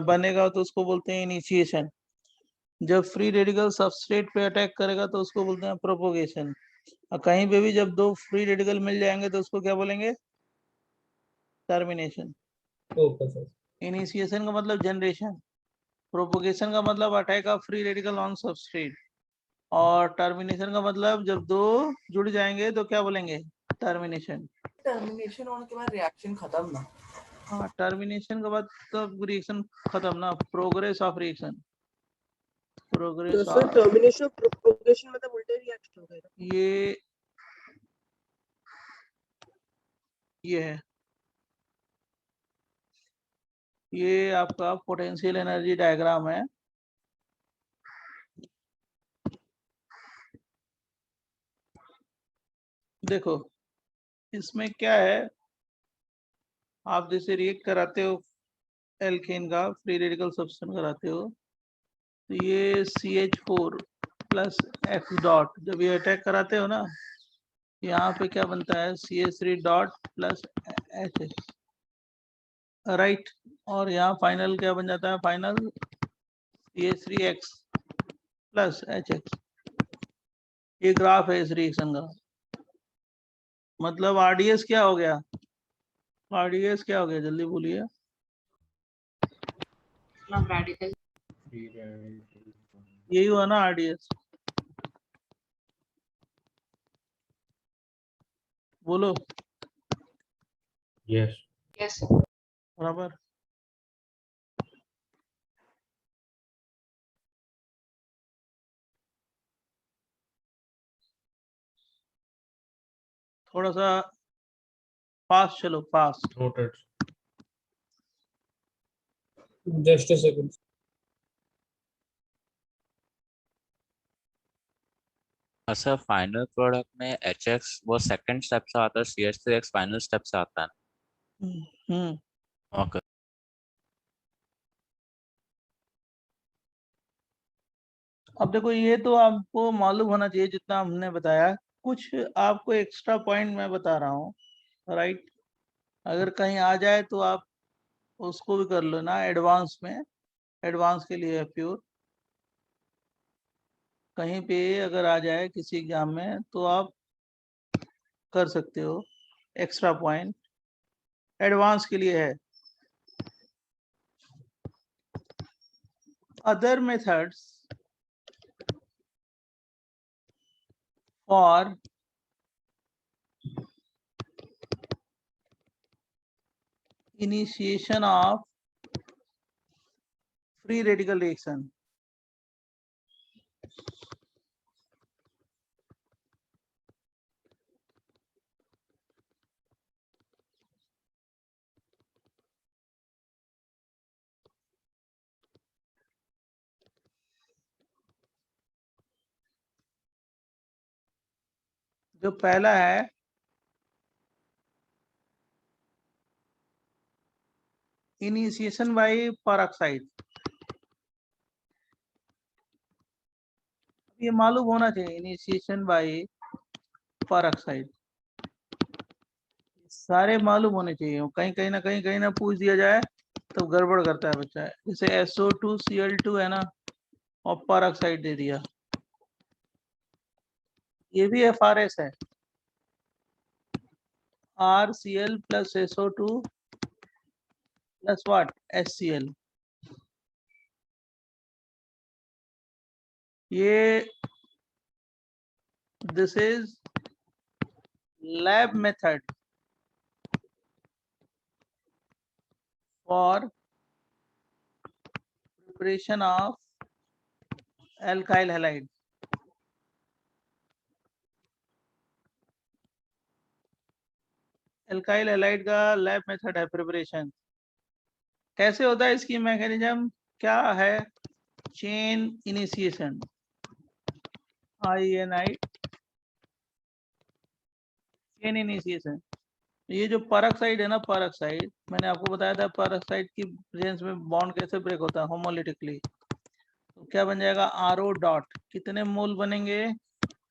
बनेगा तो उसको बोलते हैं इनिशिएशन। जब फ्री रेडिकल सबस्ट्रेट पे अटैक करेगा तो उसको बोलते हैं प्रोपोगेशन। और कहीं पे भी जब दो फ्री रेडिकल मिल जाएंगे तो उसको क्या बोलेंगे? टर्मिनेशन। Okay sir. इनिशिएशन का मतलब जनरेशन, प्रोपोगेशन का मतलब attack of free radical on substrate, और टर्मिनेशन का मतलब जब दो जुड़ जाएंगे तो क्या बोलेंगे? टर्मिनेशन। टर्मिनेशन होने के बाद रिएक्शन खत्म ना? हाँ, टर्मिनेशन के बाद तो रिएक्शन खत्म ना, progress of reaction, progress of. Termination of propagation मतलब उल्टे रिएक्शन हो गया। ये है, ये आपका पोटेंशियल एनर्जी डायग्राम है। देखो इसमें क्या है, आप जैसे रिएक्ट कराते हो एल्केन का, फ्री रेडिकल सब्स्टेंस कराते हो, तो ये CH4 प्लस X डॉट, जब ये अटैक कराते हो ना, यहाँ पे क्या बनता है? CH3 dot plus HX, right. और यहाँ फाइनल क्या बन जाता है? Final CH3X plus HX। ये ग्राफ है इस रिएक्शन का। मतलब RDS क्या हो गया? RDS क्या हो गया? जल्दी बोलिए। यही हुआ ना RDS? बोलो। यस। बराबर। थोड़ा सा फास्ट चलो, fast. Noted. Just a second. Sir final product में HX वो सेकंड स्टेप से आता है, CH3X फाइनल स्टेप से आता है। हम्म। ओके। अब देखो ये तो आपको मालूम होना चाहिए जितना हमने बताया, कुछ आपको एक्स्ट्रा पॉइंट मैं बता रहा हूँ, राइट। अगर कहीं आ जाए तो आप उसको भी कर लो ना एडवांस में, एडवांस के लिए है प्योर। कहीं पे अगर आ जाए किसी एग्जाम में तो आप कर सकते हो, एक्स्ट्रा पॉइंट एडवांस के लिए है। Other methods for initiation of free radical reaction. जो पहला है इनिशिएशन बाय पेरोक्साइड, ये मालूम होना चाहिए, इनिशिएशन बाय पेरोक्साइड सारे मालूम होने चाहिए। कहीं ना पूछ दिया जाए तो गड़बड़ करता है बच्चा। जैसे SO2Cl2 है ना, और पेरोक्साइड दे दिया, ये भी FRS है, RCl plus SO2 plus what, HCl। ये this is lab method for preparation of alkyl halide। Alkyl halide का लैब मेथड है प्रिपरेशन। कैसे होता है इसकी मैकेनिज्म, क्या है, chain initiation, INI chain initiation. ये जो पेरोक्साइड है ना, पेरोक्साइड मैंने आपको बताया था, पेरोक्साइड की प्रेजेंस में बॉन्ड कैसे ब्रेक होता है होमोलिटिकली। तो क्या बन जाएगा, RO डॉट, कितने मोल बनेंगे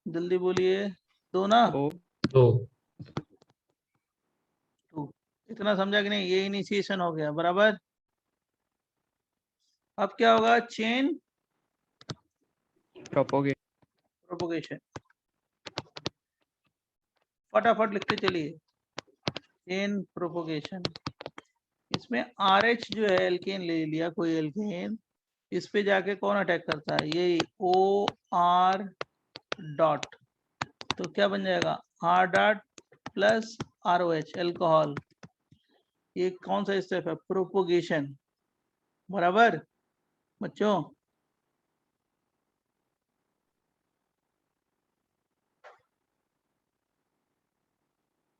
जल्दी बोलिए, 2 ना, 2। इतना समझा कि नहीं, ये इनिशिएशन हो गया बराबर। अब क्या होगा, चेन प्रोपोगेशन। फटाफट लिखते चलिए, चेन प्रोपोगेशन। इसमें RH जो है एल्केन ले लिया, कोई एल्केन, इस पे जाके कौन अटैक करता है, ये OR डॉट। तो क्या बन जाएगा, R dot plus ROH alcohol. ये कौन सा स्टेप है, प्रोपोगेशन, बराबर बच्चों।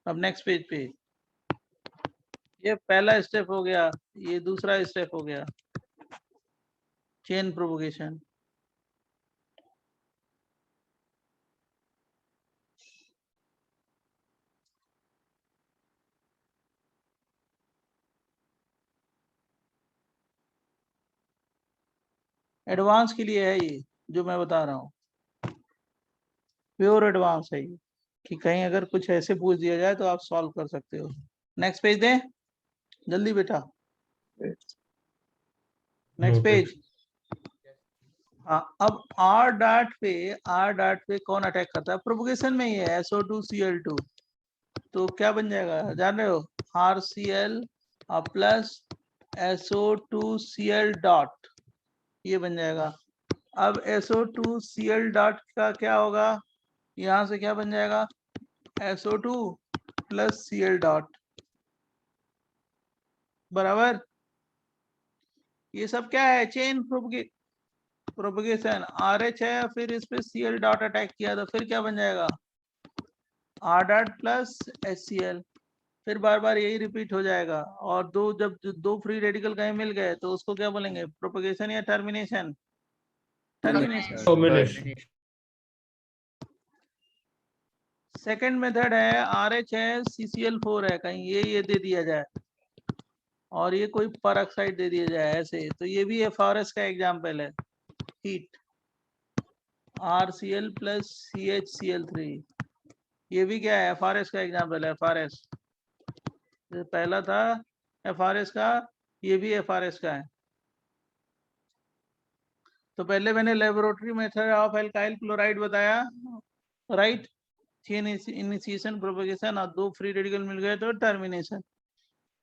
अब नेक्स्ट पेज पे, ये पहला स्टेप हो गया, ये दूसरा स्टेप हो गया, चेन प्रोपोगेशन। एडवांस के लिए है ये जो मैं बता रहा हूँ, प्योर एडवांस है ये, कि कहीं अगर कुछ ऐसे पूछ दिया जाए तो आप सॉल्व कर सकते हो। नेक्स्ट पेज दें जल्दी बेटा, नेक्स्ट पेज। हाँ, अब R डॉट पे कौन अटैक करता है, प्रोपोगेशन में ही है, SO2Cl2। तो क्या बन जाएगा, जान रहे हो, RCl प्लस SO2Cl डॉट, ये बन जाएगा। अब SO2Cl डॉट का क्या होगा, यहाँ से क्या बन जाएगा, SO2 प्लस Cl डॉट, बराबर। ये सब क्या है, चेन प्रोपगेशन। RH है, फिर इस पे Cl डॉट अटैक किया तो फिर क्या बन जाएगा, R डॉट प्लस HCl। फिर बार बार यही रिपीट हो जाएगा। और जब दो फ्री रेडिकल कहीं मिल गए तो उसको क्या बोलेंगे, प्रोपगेशन या टर्मिनेशन, टर्मिनेशन। सेकेंड मेथड है, RH है, CCl4 है, कहीं ये दे दिया जाए और ये कोई पेरोक्साइड दे दिया जाए ऐसे, तो ये भी FRS का एग्जाम्पल है, हीट। RCl प्लस CHCl3, ये भी क्या है, FRS का एग्जाम्पल है। FRS पहला था FRS का, ये भी FRS का है। तो पहले मैंने laboratory method of alkyl chloride बताया, राइट। चेन इनिशिएशन, प्रोपगेशन और 2 फ्री रेडिकल मिल गए तो टर्मिनेशन।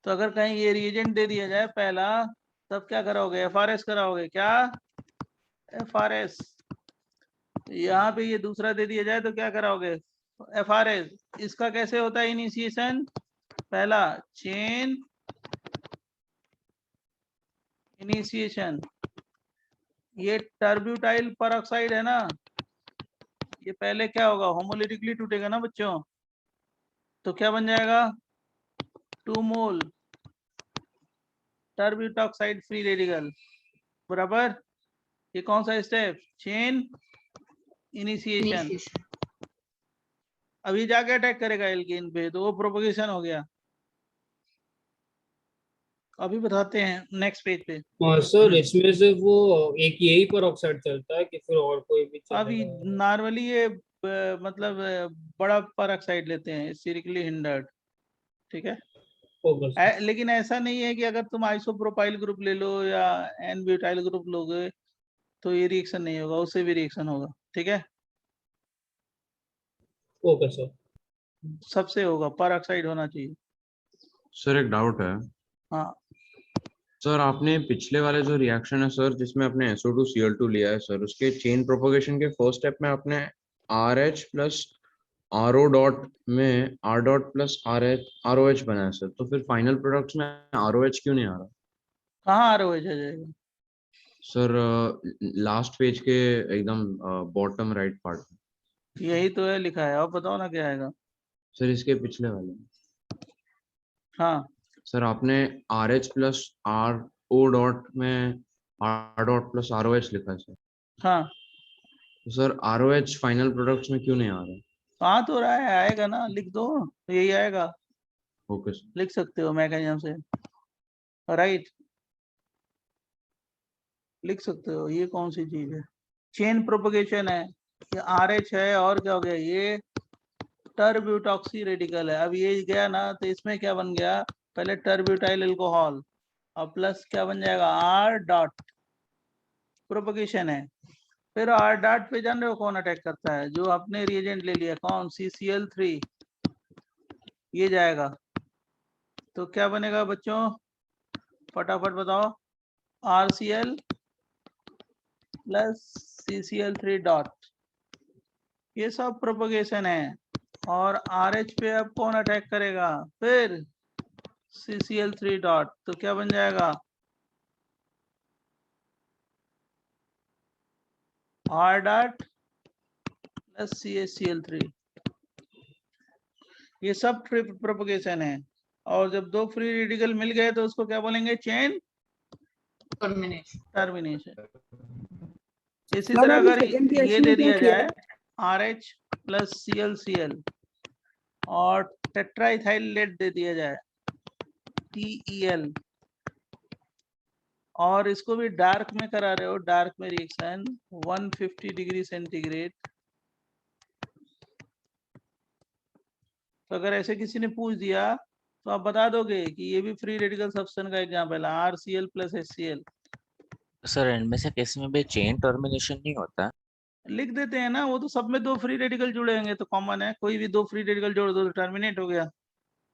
तो अगर कहीं ये रिएजेंट दे दिया जाए पहला, तब क्या कराओगे, FRS कराओगे, क्या FRS। यहाँ पे ये दूसरा दे दिया जाए तो क्या कराओगे, FRS। इसका कैसे होता है इनिशिएशन, पहला चेन इनिशिएशन, ये टर्ब्यूटाइल परऑक्साइड है ना, ये पहले क्या होगा, होमोलिटिकली टूटेगा ना बच्चों, तो क्या बन जाएगा 2 मोल टर्ब्यूटॉक्साइड फ्री रेडिकल, बराबर। ये कौन सा स्टेप, चेन इनिशिएशन। अभी जाके अटैक करेगा एल्केन पे, तो वो प्रोपगेशन हो गया। अभी बताते हैं नेक्स्ट पेज पे। सर इसमें सिर्फ वो एक यही पर ऑक्साइड चलता है कि फिर और कोई भी अभी चलेगा? नॉर्मली ये मतलब बड़ा परऑक्साइड लेते हैं, स्टेरिकली हिंडर्ड, ठीक है। Okay sir. लेकिन ऐसा नहीं है कि अगर तुम आइसोप्रोपाइल ग्रुप ले लो या एन ब्यूटाइल ग्रुप लोगे तो ये रिएक्शन नहीं होगा, उससे भी रिएक्शन होगा, ठीक है। Okay sir. सबसे होगा, परऑक्साइड होना चाहिए। सर एक डाउट है। हाँ सर आपने पिछले वाले जो रिएक्शन है सर, जिसमें आपने SO2Cl2 लिया है सर, उसके चेन प्रोपोगेशन के फर्स्ट स्टेप में आपने RH प्लस RO डॉट में R डॉट प्लस ROH बनाया सर, तो फिर फाइनल प्रोडक्ट्स में ROH क्यों नहीं आ रहा कहाँ ROH आ जाएगा सर? लास्ट पेज के एकदम बॉटम राइट पार्ट में यही तो है लिखा है, अब बताओ ना क्या आएगा। सर, इसके पिछले वाले में। हाँ सर आपने RH प्लस RO डॉट में R डॉट प्लस ROH लिखा है सर, हाँ तो सर ROH फाइनल प्रोडक्ट्स में क्यों नहीं आ रहा? आ तो रहा है, आएगा ना, लिख दो तो यही आएगा, ओके सर। लिख सकते हो मैकेनिज्म से, राइट, लिख सकते हो। ये कौन सी चीज है, चेन प्रोपगेशन है, ये RH है और क्या हो गया, ये टर्ब्यूटॉक्सी रेडिकल है। अब ये गया ना तो इसमें क्या बन गया, पहले टर्ब्यूटाइल अल्कोहल और प्लस क्या बन जाएगा R डॉट, प्रोपगेशन है। फिर R डॉट पे जान रहे हो कौन अटैक करता है, जो आपने रिएजेंट ले लिया, कौन, CCl3, ये जाएगा। तो क्या बनेगा बच्चों, फटाफट बताओ, RCl प्लस CCl3 डॉट, ये सब प्रोपगेशन है। और RH पे अब कौन अटैक करेगा, फिर CCl3 डॉट, तो क्या बन जाएगा R डॉट प्लस CHCl3, ये सब प्रोपगेशन है। और जब 2 फ्री रेडिकल मिल गए तो उसको क्या बोलेंगे, चेन टर्मिनेशन। इसी तरह अगर ये दे दिया जाए RH प्लस ClCl और टेट्राइथाइल लेड दे दिया जाए TEL, और इसको भी डार्क में करा रहे हो, डार्क में रिएक्शन 150 डिग्री सेंटीग्रेड, तो अगर ऐसे किसी ने पूछ दिया तो आप बता दोगे कि ये भी फ्री रेडिकल सब्सटेंस का एग्जांपल है, RCl प्लस HCl। सर इनमें से किसी में भी चेन टर्मिनेशन नहीं होता? लिख देते हैं ना, वो तो सब में 2 फ्री रेडिकल जुड़े होंगे तो कॉमन है, कोई भी 2 फ्री रेडिकल जोड़ दो तो टर्मिनेट हो गया,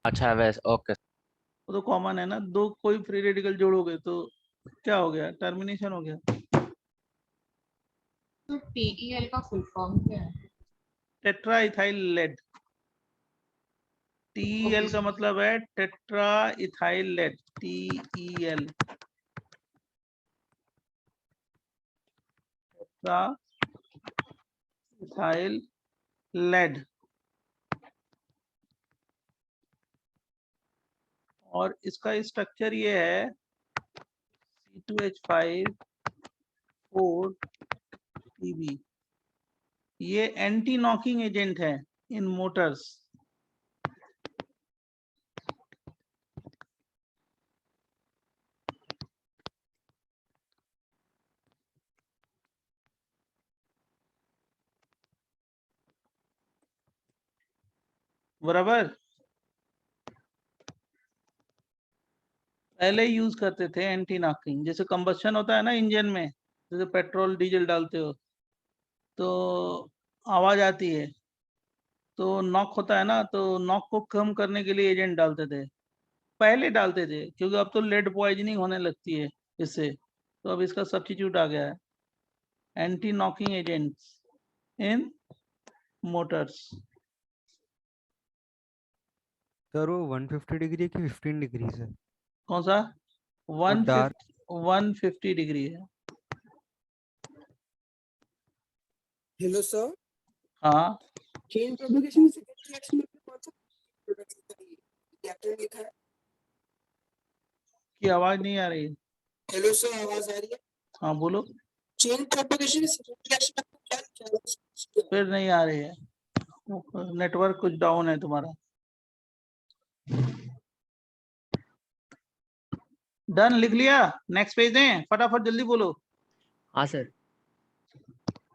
अच्छा वैसे, ओके। वो तो कॉमन है ना, 2 कोई फ्री रेडिकल जोड़ोगे तो क्या हो गया, टर्मिनेशन हो गया। तो TEL का फुल फॉर्म क्या है? टेट्राइथाइल लेड, TEL का मतलब है tetraethyl lead, TEL, tetraethyl lead. और इसका स्ट्रक्चर ये है C2H5 4Pb, ये एंटी नॉकिंग एजेंट है इन मोटर्स। बराबर। पहले यूज करते थे एंटी नॉकिंग, जैसे कंबस्शन होता है ना इंजन में, जैसे पेट्रोल डीजल डालते हो तो आवाज आती है, तो नॉक होता है ना, तो नॉक को कम करने के लिए एजेंट डालते थे, पहले डालते थे, क्योंकि अब तो लेड पॉइजनिंग होने लगती है इससे, तो अब इसका सब्स्टिट्यूट आ गया है, एंटी नॉकिंग एजेंट्स इन मोटर्स। सर वो 150 डिग्री है कि 15 डिग्री है? कौन सा? वो डार्क 150 डिग्री है। हेलो सर, हाँ, चेन प्रोपगेशन में सेकंड रिएक्शन में कौन सा रिएक्टर लिखा है? की आवाज नहीं आ रही है। हेलो सर, आवाज आ रही है? हाँ बोलो। चेन प्रोपगेशन में सेकंड रिएक्शन में क्या लिखा है? फिर नहीं आ रही है, नेटवर्क कुछ डाउन है तुम्हारा। डन, लिख लिया? नेक्स्ट पेज दें, फटाफट जल्दी बोलो। हाँ सर।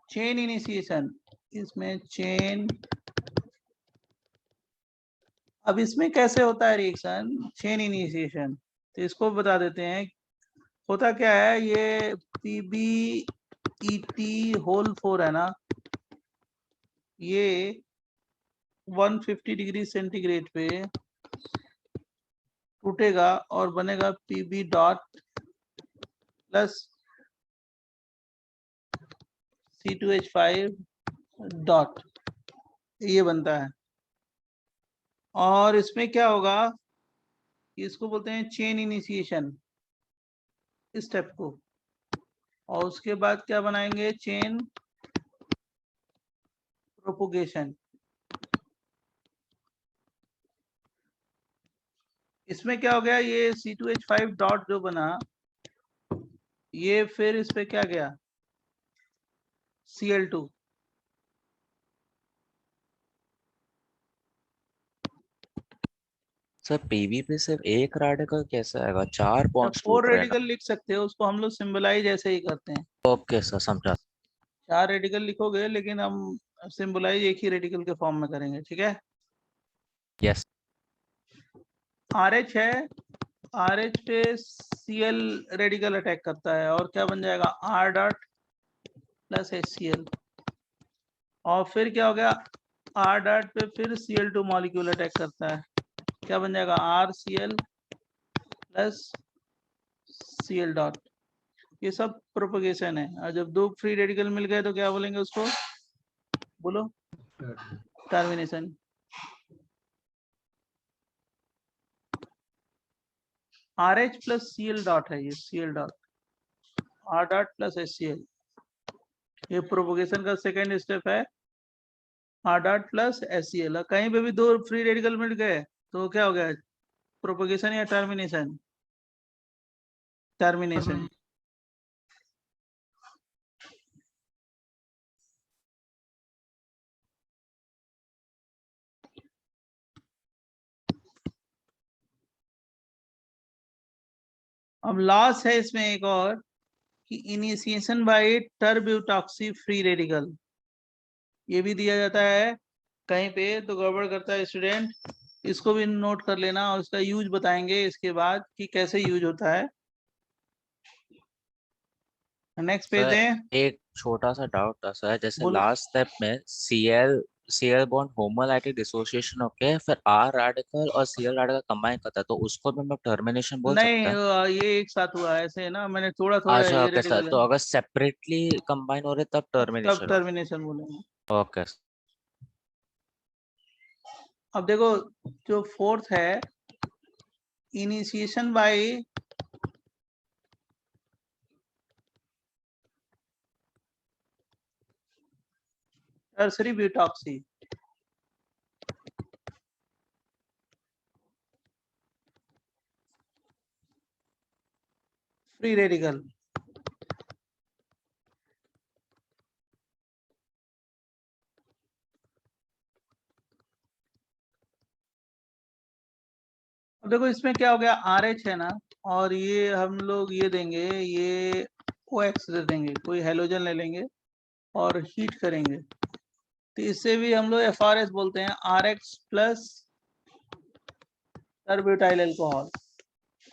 चेन इनिशिएशन, इसमें चेन, अब इसमें कैसे होता है रिएक्शन चेन इनिशिएशन, तो इसको बता देते हैं। होता क्या है, ये PbEt होल 4 है ना, ये 150 डिग्री सेंटीग्रेड पे टूटेगा और बनेगा Pb dot plus C2H5 dot, ये बनता है। और इसमें क्या होगा, इसको बोलते हैं चेन इनिशिएशन स्टेप को, और उसके बाद क्या बनाएंगे, चेन प्रोपोगेशन। इसमें क्या हो गया, ये C2H5 डॉट जो बना, ये फिर इस पे क्या गया, Cl2। सर पीवी पे सिर्फ एक रेडिकल कैसे आएगा, 4 बॉन्ड्स 4 टूट रहे हैं ना। रेडिकल लिख सकते हो, उसको हम लोग सिंबलाइज ऐसे ही करते हैं। ओके सर, समझा। 4 रेडिकल लिखोगे, लेकिन हम सिंबलाइज एक ही रेडिकल के फॉर्म में करेंगे, ठीक है। यस। RH है, RH पे Cl रेडिकल अटैक करता है, और क्या बन जाएगा, R डॉट प्लस HCl, और फिर क्या हो गया, R डॉट पे फिर Cl2 मॉलिक्यूल अटैक करता है, क्या बन जाएगा, RCl प्लस Cl डॉट। ये सब प्रोपगेशन है, और जब 2 फ्री रेडिकल मिल गए तो क्या बोलेंगे उसको, बोलो, termination. RH plus Cl dot है, ये Cl dot, R dot plus HCl, ये प्रोपगेशन का सेकेंड स्टेप है, R डॉट प्लस HCl। कहीं पे भी 2 फ्री रेडिकल मिल गए तो क्या हो गया, प्रोपगेशन या टर्मिनेशन, टर्मिनेशन। अब लॉस है इसमें एक और, कि इनिशिएशन बाय टर्ब्यूटॉक्सी फ्री रेडिकल, ये भी दिया जाता है कहीं पे, तो गड़बड़ करता है स्टूडेंट, इसको भी नोट कर लेना, और इसका यूज बताएंगे इसके बाद कि कैसे यूज होता है। नेक्स्ट पेज सर है, एक छोटा सा डाउट था सर, जैसे बोलो। लास्ट स्टेप में Cl बॉन्ड होमोलाइटिक डिसोसिएशन होके फिर R रेडिकल और Cl रेडिकल कंबाइन करता है, तो उसको भी हम टर्मिनेशन बोल नहीं, सकते हैं। ये एक साथ हुआ ऐसे है ना, मैंने थोड़ा थोड़ा अच्छा ये ओके सर, रेडिकल है, तो अगर सेपरेटली कंबाइन हो रहे तब तब टर्मिनेशन हो। टर्मिनेशन बोलेंगे। ओके। अब देखो, जो फोर्थ है, initiation by tertiary butoxy, free radical. अब देखो इसमें क्या हो गया, RH है ना, और ये हम लोग ये देंगे, ये OX दे देंगे, कोई हेलोजन ले लेंगे और हीट करेंगे, तो इससे भी हम लोग FRS बोलते हैं, RX प्लस टर्ब्यूटाइल अल्कोहल,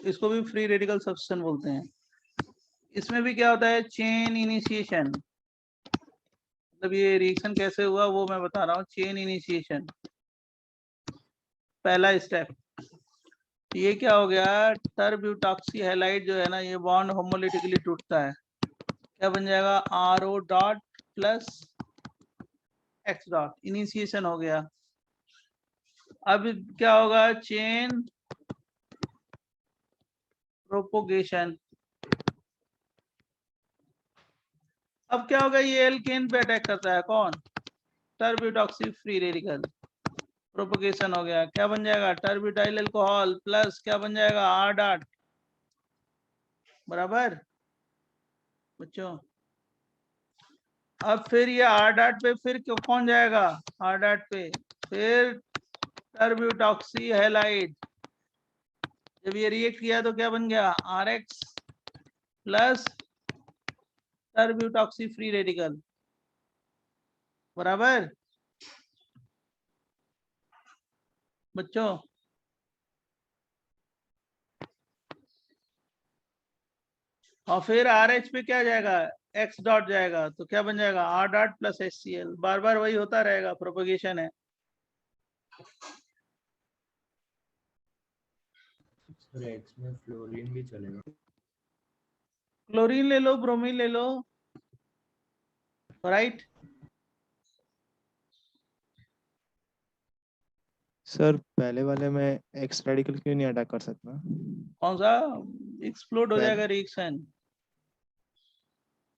इसको भी फ्री रेडिकल सब्सटेंस बोलते हैं। इसमें भी क्या होता है, चेन इनिशिएशन, मतलब ये रिएक्शन कैसे हुआ वो मैं बता रहा हूँ। चेन इनिशिएशन पहला स्टेप, ये क्या हो गया, टर्ब्यूटॉक्सी हैलाइड जो है ना, ये बॉन्ड होमोलिटिकली टूटता है, क्या बन जाएगा, RO dot plus X dot, initiation हो गया। अब क्या होगा, चेन प्रोपोगेशन। अब क्या होगा, ये एल्केन पे अटैक करता है, कौन, टर्ब्यूटॉक्सी फ्री रेडिकल, प्रोपोगेशन हो गया, क्या बन जाएगा, टर्ब्यूटाइल अल्कोहल प्लस क्या बन जाएगा, R डॉट, बराबर बच्चों। अब फिर ये R डॉट पे फिर कौन जाएगा, R डॉट पे फिर टर्ब्यूटॉक्सी हैलाइड, जब ये रिएक्ट किया तो क्या बन गया, RX प्लस टर्ब्यूटॉक्सी फ्री रेडिकल, बराबर बच्चों। और फिर RH पे क्या जाएगा, X डॉट जाएगा, तो क्या बन जाएगा, R डॉट प्लस HCl, बार बार वही होता रहेगा, प्रोपोगेशन है। सर एक्स में फ्लोरीन भी चलेगा? क्लोरीन ले लो, ब्रोमीन ले लो, राइट। सर पहले वाले में एक्स रेडिकल क्यों नहीं अटैक कर सकता? कौन सा, एक्सप्लोड हो पहले- जाएगा रिएक्शन,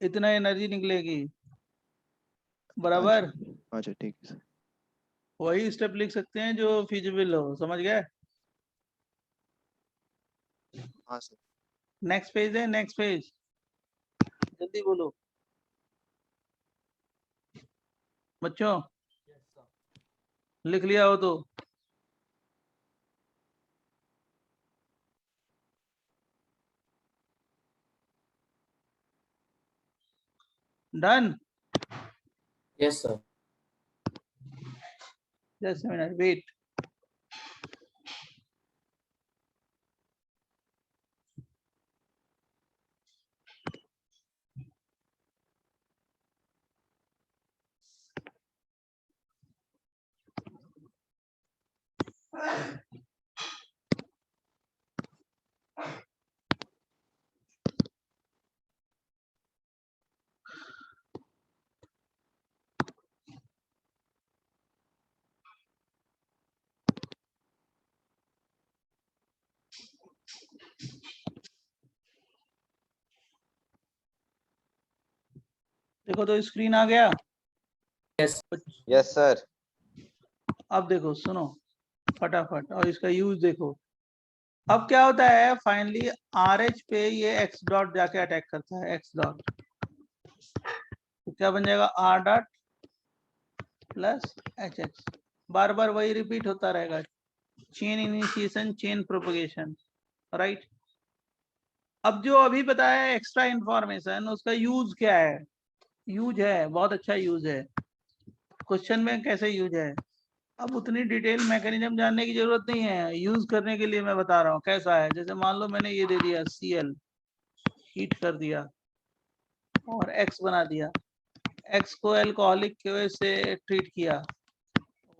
इतना एनर्जी निकलेगी, बराबर। अच्छा ठीक है सर। वही स्टेप लिख सकते हैं जो फिजिबल हो, समझ गए। हाँ सर। नेक्स्ट पेज है, नेक्स्ट पेज, जल्दी बोलो बच्चों, लिख लिया हो तो। Done, yes sir. Just a minute, wait. देखो तो स्क्रीन आ गया। Yes yes sir. अब देखो, सुनो फटाफट, और इसका यूज देखो। अब क्या होता है, फाइनली RH पे ये X डॉट जाके अटैक करता है, X डॉट, तो क्या बन जाएगा, R डॉट प्लस HX, बार बार वही रिपीट होता रहेगा, chain initiation, chain propagation, right. अब जो अभी बताया एक्स्ट्रा इंफॉर्मेशन, उसका यूज क्या है, यूज है, बहुत अच्छा यूज है, क्वेश्चन में कैसे यूज है। अब उतनी डिटेल मैकेनिज्म जानने की जरूरत नहीं है, यूज करने के लिए मैं बता रहा हूँ कैसा है। जैसे मान लो मैंने ये दे दिया Cl, हीट कर दिया और X बना दिया, X को एल्कोहलिक की वजह से ट्रीट किया,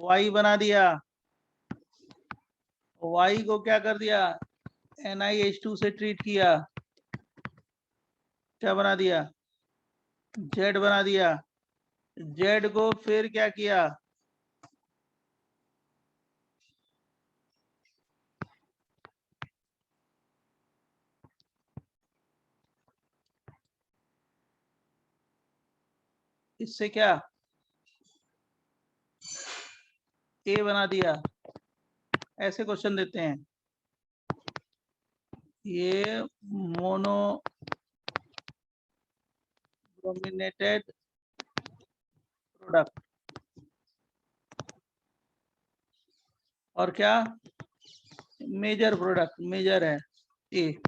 Y बना दिया, Y को क्या कर दिया, NiH2 से ट्रीट किया, क्या बना दिया, Z बना दिया, Z को फिर क्या किया, इससे क्या A बना दिया। ऐसे क्वेश्चन देते हैं, ये मोनो ब्रोमिनेटेड प्रोडक्ट, और क्या मेजर प्रोडक्ट, मेजर है ए,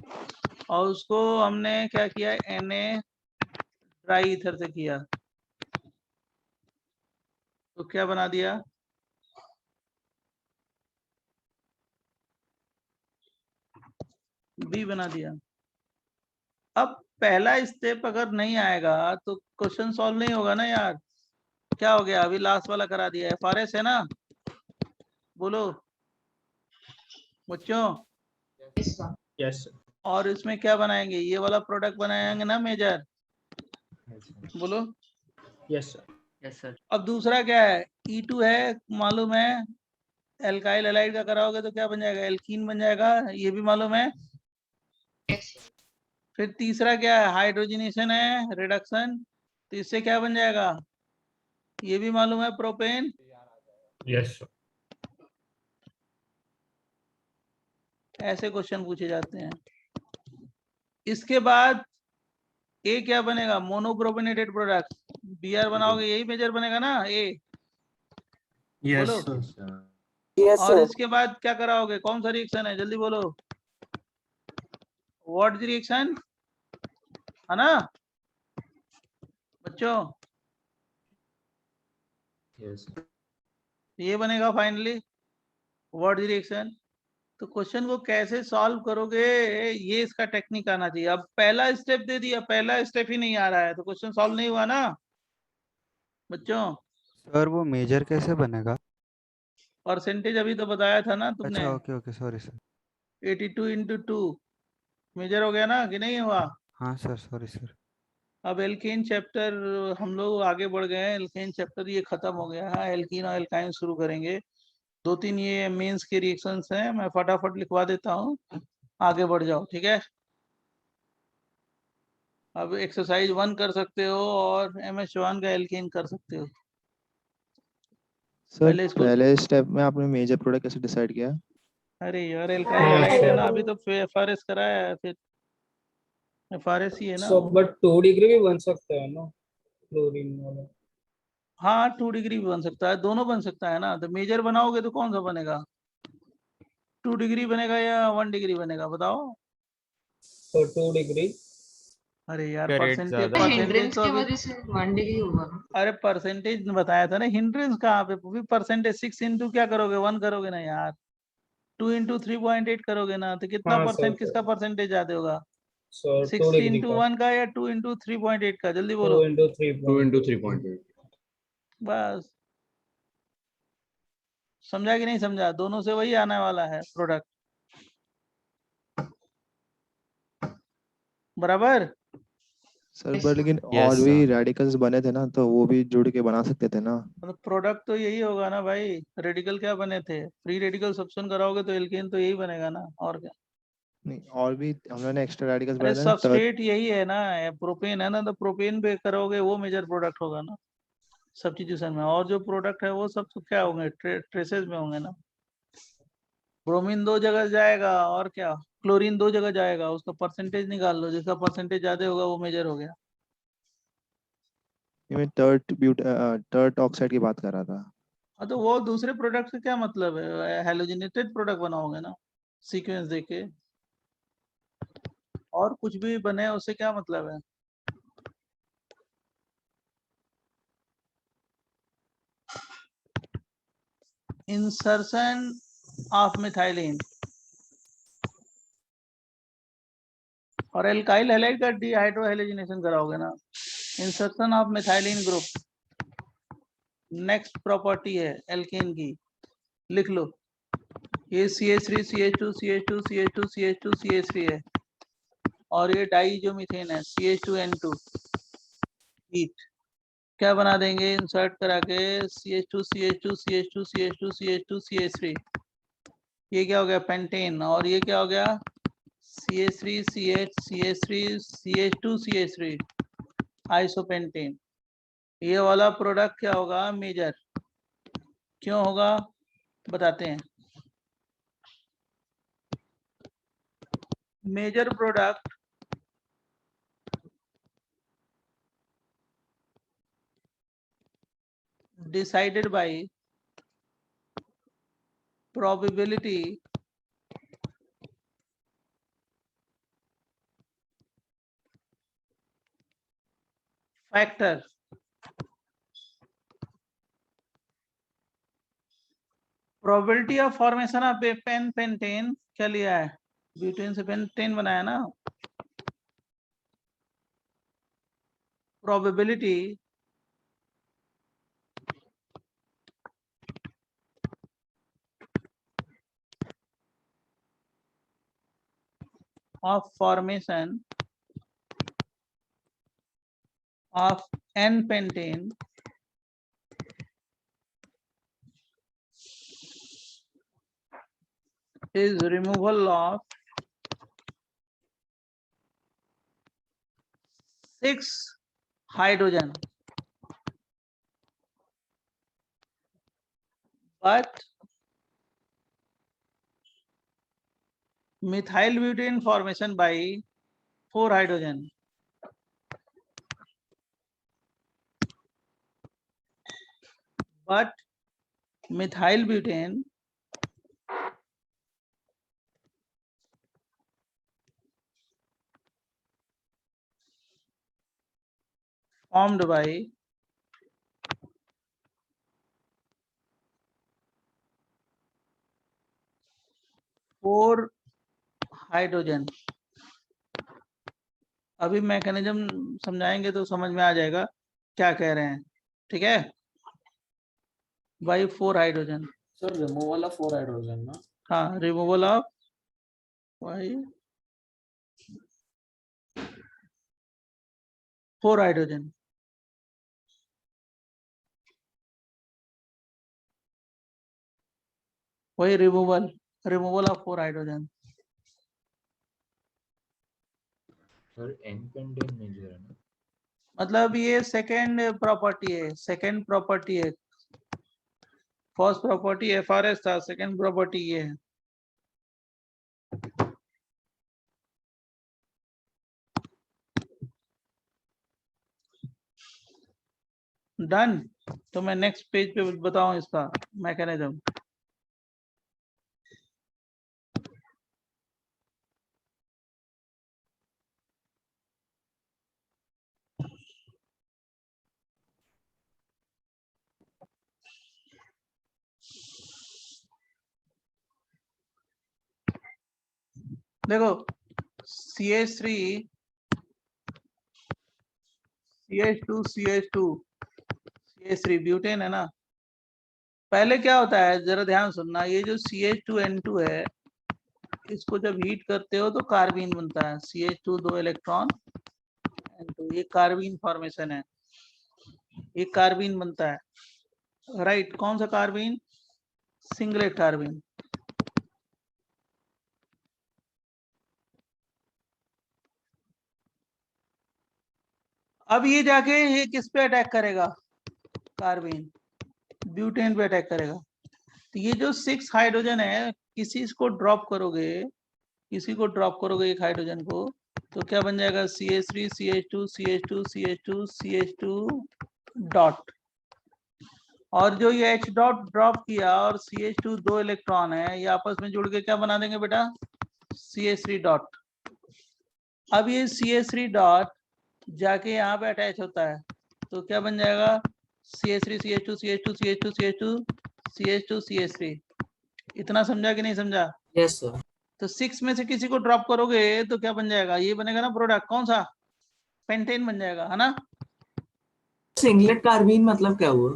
और उसको हमने क्या किया, Na ड्राई ईथर से किया, तो क्या बना दिया? बी बना दिया। अब पहला स्टेप अगर नहीं आएगा तो क्वेश्चन सॉल्व नहीं होगा ना यार। क्या हो गया? अभी लास्ट वाला करा दिया, FRS है ना? बोलो बच्चों। Yes sir. और इसमें क्या बनाएंगे? ये वाला प्रोडक्ट बनाएंगे ना मेजर। बोलो। Yes sir. Yes sir. अब दूसरा क्या है? E2 है, मालूम है। एल्काइल एलाइड का कराओगे तो क्या बन जाएगा? एल्कीन बन जाएगा, ये भी मालूम है। फिर तीसरा क्या है? हाइड्रोजनेशन है, रिडक्शन, तो इससे क्या बन जाएगा? ये भी मालूम है, प्रोपेन। Yes sir. ऐसे क्वेश्चन पूछे जाते हैं। इसके बाद ए क्या बनेगा? मोनोप्रोपेनेटेड प्रोडक्ट। BR बनाओगे यही मेजर बनेगा ना, ए। बोलो। और इसके बाद क्या कराओगे? कौन सा रिएक्शन है? जल्दी बोलो। व्हाट रिएक्शन है ना बच्चों? ये बनेगा फाइनली व्हाट रिएक्शन। तो क्वेश्चन को कैसे सॉल्व करोगे, ये इसका टेक्निक आना चाहिए। अब पहला स्टेप दे दिया, पहला स्टेप ही नहीं आ रहा है तो क्वेश्चन सॉल्व नहीं हुआ ना बच्चों। सर वो मेजर कैसे बनेगा? परसेंटेज अभी तो बताया था ना तुमने। अच्छा okay okay sorry sir. 82 into 2 major हो गया ना कि नहीं हुआ? हाँ सर सॉरी सर। अब एल्केन चैप्टर हम लोग आगे बढ़ गए हैं। एल्केन चैप्टर ये खत्म हो गया है। एल्कीन और एल्काइन शुरू करेंगे। 2-3 ये मेंस के रिएक्शंस हैं, मैं फटाफट लिखवा देता हूँ, आगे बढ़ जाओ, ठीक है। अब एक्सरसाइज 1 कर सकते हो और MS1 का एल्केन कर सकते हो। सर पहले इसको, पहले स्टेप में आपने मेजर प्रोडक्ट कैसे डिसाइड किया? अरे यार एल्काइल हैलाइड है ना, अभी तो FRS कराया है, फिर FRS ही है ना। सो बट 2 डिग्री भी बन सकता है ना क्लोरीन वाला? हाँ 2 डिग्री भी बन सकता है, दोनों बन सकता है ना। तो मेजर बनाओगे तो कौन सा बनेगा? 2 डिग्री बनेगा या 1 डिग्री बनेगा, बताओ। तो 2 डिग्री। अरे यार रेट परसेंटेज ज्यादा है। परसेंटेज हिंड्रेंस तो की अभी, वजह से 1 डिग्री होगा ना। अरे परसेंटेज बताया था ना, हिंड्रेंस कहाँ पे? अभी परसेंटेज 6 इंटू क्या करोगे? 1 करोगे ना यार। 2 इंटू 3.8 करोगे ना, तो कितना हाँ सर। परसेंट, किसका परसेंटेज ज्यादा होगा? सर 2 6 डिग्री इंटू का। 1 का या 2 इंटू 3.8 का? जल्दी 2 बोलो। Into 2 into 3.8। 3.8। बस समझा कि नहीं समझा? दोनों से वही आने वाला है प्रोडक्ट, बराबर। सर पर लेकिन यस और भी सर। रेडिकल्स बने थे ना, तो वो भी जुड़ के बना सकते थे ना। मतलब प्रोडक्ट तो यही होगा ना भाई। रेडिकल क्या बने थे? फ्री रेडिकल सब्स्टिट्यूशन कराओगे तो एल्केन तो यही बनेगा ना, और क्या। नहीं और भी हम लोगों ने एक्स्ट्रा रेडिकल्स अरे बनाए थे ना, तो सबस्ट्रेट यही है ना, प्रोपेन है ना, तो प्रोपेन पे करोगे वो मेजर प्रोडक्ट होगा ना सब्स्टिट्यूशन में। और जो प्रोडक्ट है वो सब तो क्या होंगे? ट्रेसेस में होंगे ना। ब्रोमीन 2 जगह जाएगा और क्या, क्लोरीन 2 जगह जाएगा, उसका परसेंटेज निकाल लो, जिसका परसेंटेज ज्यादा होगा वो मेजर हो गया। ये मैं टर्ट ऑक्साइड की बात कर रहा था। हाँ तो वो दूसरे प्रोडक्ट से क्या मतलब है? हेलोजिनेटेड प्रोडक्ट बनाओगे ना सीक्वेंस देके, और कुछ भी बने उससे क्या मतलब है? इंसर्शन ऑफ मिथाइलिन और एल्काइल हैलाइड का डिहाइड्रोहेलोजिनेशन कराओगे ना। Insertion of methylene group next property है एल्केन की, लिख लो। ये CH3 CH2 CH2 CH2 CH2 CH3 है, और ये डाई जो मीथेन है CH2N2 हीट। क्या बना देंगे इंसर्ट करा के? CH2 CH2 CH2 CH2 CH2 CH3, ये क्या हो गया? पेंटेन। और ये क्या हो गया? CH3 CH CH3 CH2 CH3 isopentane. ये वाला प्रोडक्ट क्या होगा? मेजर। क्यों होगा बताते हैं। Major product decided by probability factor probability of formation of pen pentane क्या लिया है, ब्यूटेन से पेंटेन बनाया ना, probability of formation of N-pentane is removal of 6 hydrogen, but methyl butane formation by 4 hydrogen. But methyl butane formed by 4 hydrogen. अभी mechanism समझाएंगे तो समझ में आ जाएगा क्या कह रहे हैं, ठीक है। By 4 hydrogen. Sir removal of 4 hydrogen ना? हाँ, रिमूवल ऑफ बाई 4 हाइड्रोजन। वही removal of 4 hydrogen. Sir n pentane major है ना, मतलब ये सेकेंड प्रॉपर्टी है, सेकेंड प्रॉपर्टी है। फर्स्ट प्रॉपर्टी एफआरएस था, सेकेंड प्रॉपर्टी ये है। डन। तो मैं नेक्स्ट पेज पे बताऊं इसका मैकेनिज्म। देखो CH3 CH2 CH2 CH3 butane है ना। पहले क्या होता है जरा ध्यान सुनना, ये जो CH2N2 है इसको जब हीट करते हो तो कार्बीन बनता है। CH2 2 इलेक्ट्रॉन N2, ये कार्बीन फॉर्मेशन है, ये कार्बीन बनता है। राइट, कौन सा कार्बीन? Singlet carbene. अब ये जाके ये किस पे अटैक करेगा? कार्बीन, ब्यूटेन पे अटैक करेगा। तो ये जो 6 हाइड्रोजन है, किसी को ड्रॉप करोगे, किसी को ड्रॉप करोगे एक हाइड्रोजन को, तो क्या बन जाएगा? CH3 CH2 CH2 CH2 CH2 dot. और जो ये H डॉट ड्रॉप किया और CH2 2 इलेक्ट्रॉन है, ये आपस में जुड़ के क्या बना देंगे बेटा? CH3 dot. अब ये CH3 डॉट जाके यहाँ पे अटैच होता है तो क्या बन जाएगा? CH3 CH2 CH2 CH2 CH2 CH2 CH3। इतना समझा कि नहीं समझा? Yes sir. तो 6 में से किसी को ड्रॉप करोगे तो क्या बन जाएगा? ये बनेगा ना प्रोडक्ट, कौन सा? पेंटेन बन जाएगा, है ना। सिंगलेट कार्बीन मतलब क्या हुआ?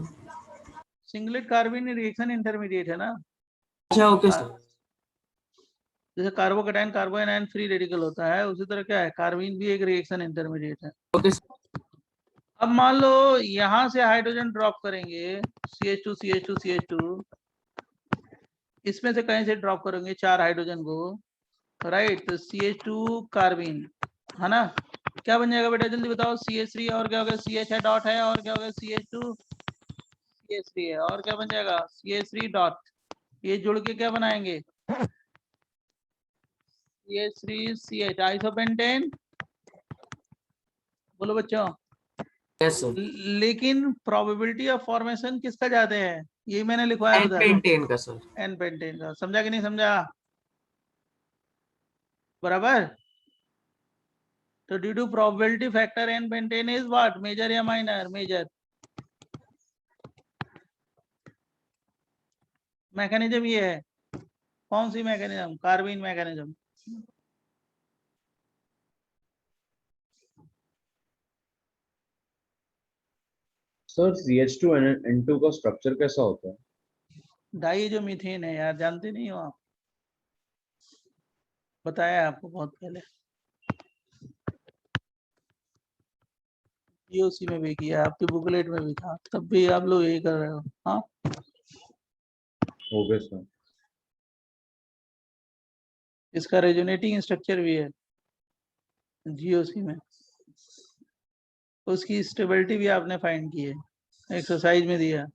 सिंगलेट कार्बीन रिएक्शन इंटरमीडिएट है ना। अच्छा ओके सर। जैसे कार्बोकेटाइन कार्बोएनायन फ्री रेडिकल होता है, उसी तरह क्या है, कार्बीन भी एक रिएक्शन इंटरमीडिएट है। ओके। अब मान लो यहां से हाइड्रोजन ड्रॉप करेंगे CH2 CH2 CH2, इसमें से कहीं से ड्रॉप करेंगे 4 हाइड्रोजन को, राइट। तो CH2 कार्बीन है ना। क्या बन जाएगा बेटा जल्दी बताओ? CH3 और क्या होगा? CH है डॉट है और क्या होगा? CH2 CH3 है और क्या बन जाएगा? CH3 dot. ये जुड़ के क्या बनाएंगे? CH3 CH isopentane. बोलो बच्चों। Yes sir. लेकिन प्रोबेबिलिटी ऑफ फॉर्मेशन किसका ज्यादा है? ये मैंने लिखवाया एन उधर, पेंटेन का सर। एन पेंटेन का। समझा कि नहीं समझा? बराबर। तो due to probability factor N pentene is what? Major या माइनर? मेजर। मैकेनिज्म ये है, कौन सी mechanism? Carbene mechanism. Sir CH2N2 का स्ट्रक्चर कैसा होता है? डाई जो मीथेन है यार, जानते नहीं हो आप? बताया आपको बहुत पहले, POC में भी किया, आपकी बुकलेट में भी था, तब भी आप लोग यही कर रहे हो। हाँ, ओके सर। इसका रेजोनेटिंग स्ट्रक्चर भी है GOC में, उसकी स्टेबिलिटी भी आपने फाइंड की है, एक्सरसाइज में दिया।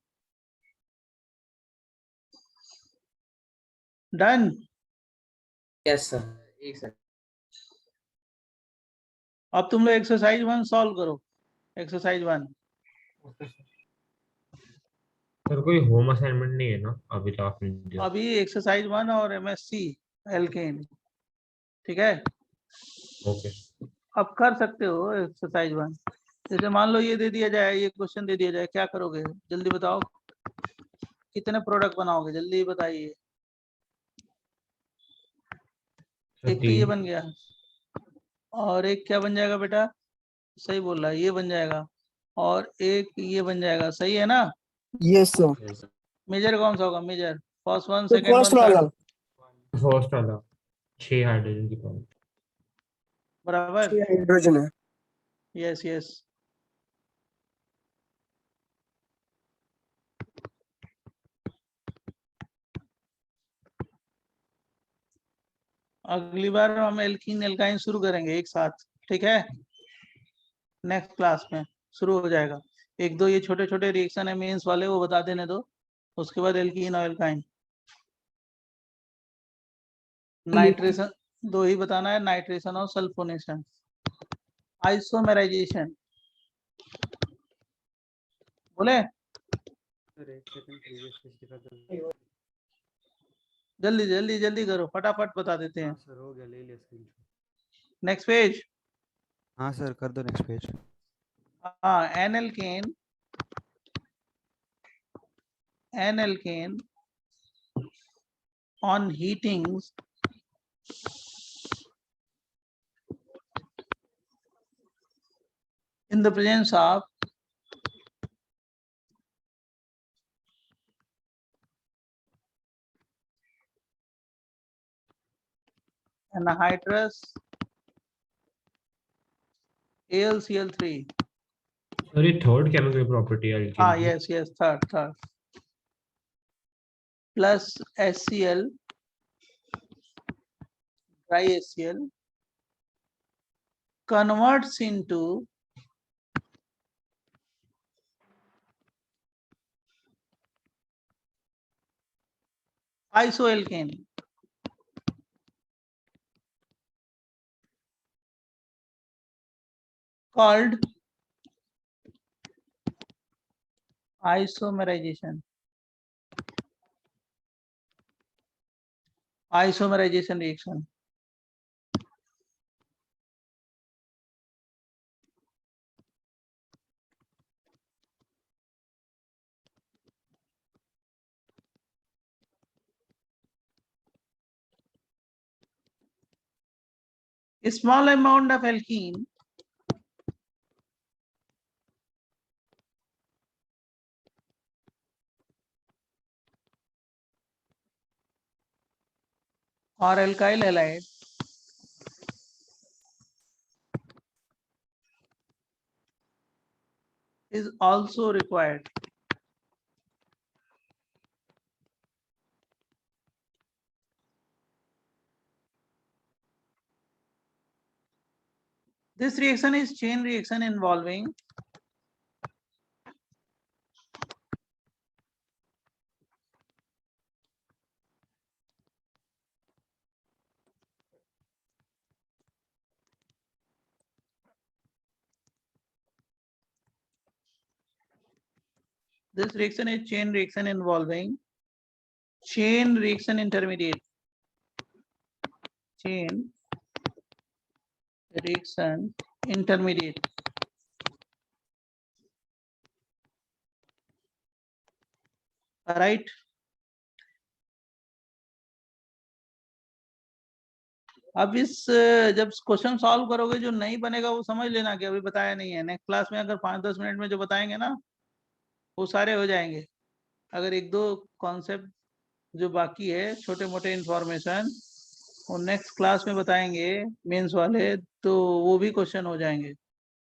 डन। यस सर, एक सेकंड। अब तुम लोग एक्सरसाइज 1 सॉल्व करो। एक्सरसाइज 1 सर कोई होम असाइनमेंट नहीं है ना अभी तो आपने दिया? अभी एक्सरसाइज 1 और MSc एल्केन, ठीक है? ओके। अब कर सकते हो एक्सरसाइज 1। जैसे मान लो ये दे दिया जाए, ये क्वेश्चन दे दिया जाए, क्या करोगे? जल्दी बताओ, कितने प्रोडक्ट बनाओगे? जल्दी बताइए। एक तो ये बन गया, और एक क्या बन जाएगा बेटा? सही बोल रहा है, ये बन जाएगा, और एक ये बन जाएगा, सही है ना? Yes sir. मेजर कौन सा होगा? मेजर फर्स्ट वन, तो सेकंड फर्स्ट वन, वाला थर्ड। फर्स्ट वाला 6 हाइड्रोजन की प्रॉब्लम। बराबर। हाइड्रोजन है। Yes yes. अगली बार हम एल्कीन एल्काइन शुरू करेंगे एक साथ, ठीक है? नेक्स्ट क्लास में शुरू हो जाएगा। एक दो ये छोटे छोटे रिएक्शन है मेंस वाले, वो बता देने दो, उसके बाद एल्कीन और एल्काइन। नाइट्रेशन दो ही बताना है, नाइट्रेशन और सल्फोनेशन। आइसोमेराइजेशन बोले? जल्दी जल्दी जल्दी करो, फटाफट बता देते हैं। सर हो गया, ले लिया स्क्रीनशॉट। Next page. हाँ सर कर दो नेक्स्ट पेज। हाँ, एनएल्केन on heatings in the presence of anhydrous AlCl3। Sir ये थर्ड केमिकल प्रॉपर्टी है हाँ, अल्कीन की? Yes yes, third plus HCl, dry HCl converts into isoalkane called isomerization reaction। A small amount of alkene or alkyl halide is also required. This reaction is chain reaction involving chain reaction involving chain reaction intermediate, chain reaction intermediate, right? अब इस जब question solve करोगे जो नहीं बनेगा वो समझ लेना कि अभी बताया नहीं है। नेक्स्ट क्लास में अगर 5-10 मिनट में जो बताएंगे ना वो सारे हो जाएंगे। अगर एक दो कॉन्सेप्ट जो बाकी है छोटे मोटे इंफॉर्मेशन वो नेक्स्ट क्लास में बताएंगे मेंस वाले, तो वो भी क्वेश्चन हो जाएंगे।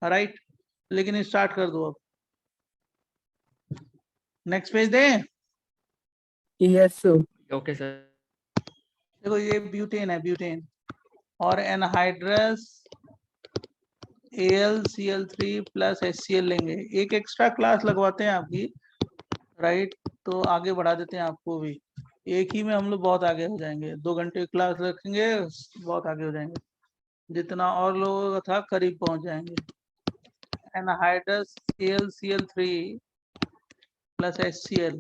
राइट, लेकिन स्टार्ट कर दो अब। नेक्स्ट पेज दें। Yes sir. Okay sir. देखो ये ब्यूटेन है, ब्यूटेन और एनहाइड्रस AlCl3 प्लस HCl लेंगे। एक एक्स्ट्रा क्लास लगवाते हैं आपकी, राइट, तो आगे बढ़ा देते हैं आपको भी। एक ही में हम लोग बहुत आगे हो जाएंगे, 2 घंटे क्लास रखेंगे बहुत आगे हो जाएंगे। जितना और लोगों का था करीब पहुंच जाएंगे। Anhydrous AlCl3 plus HCl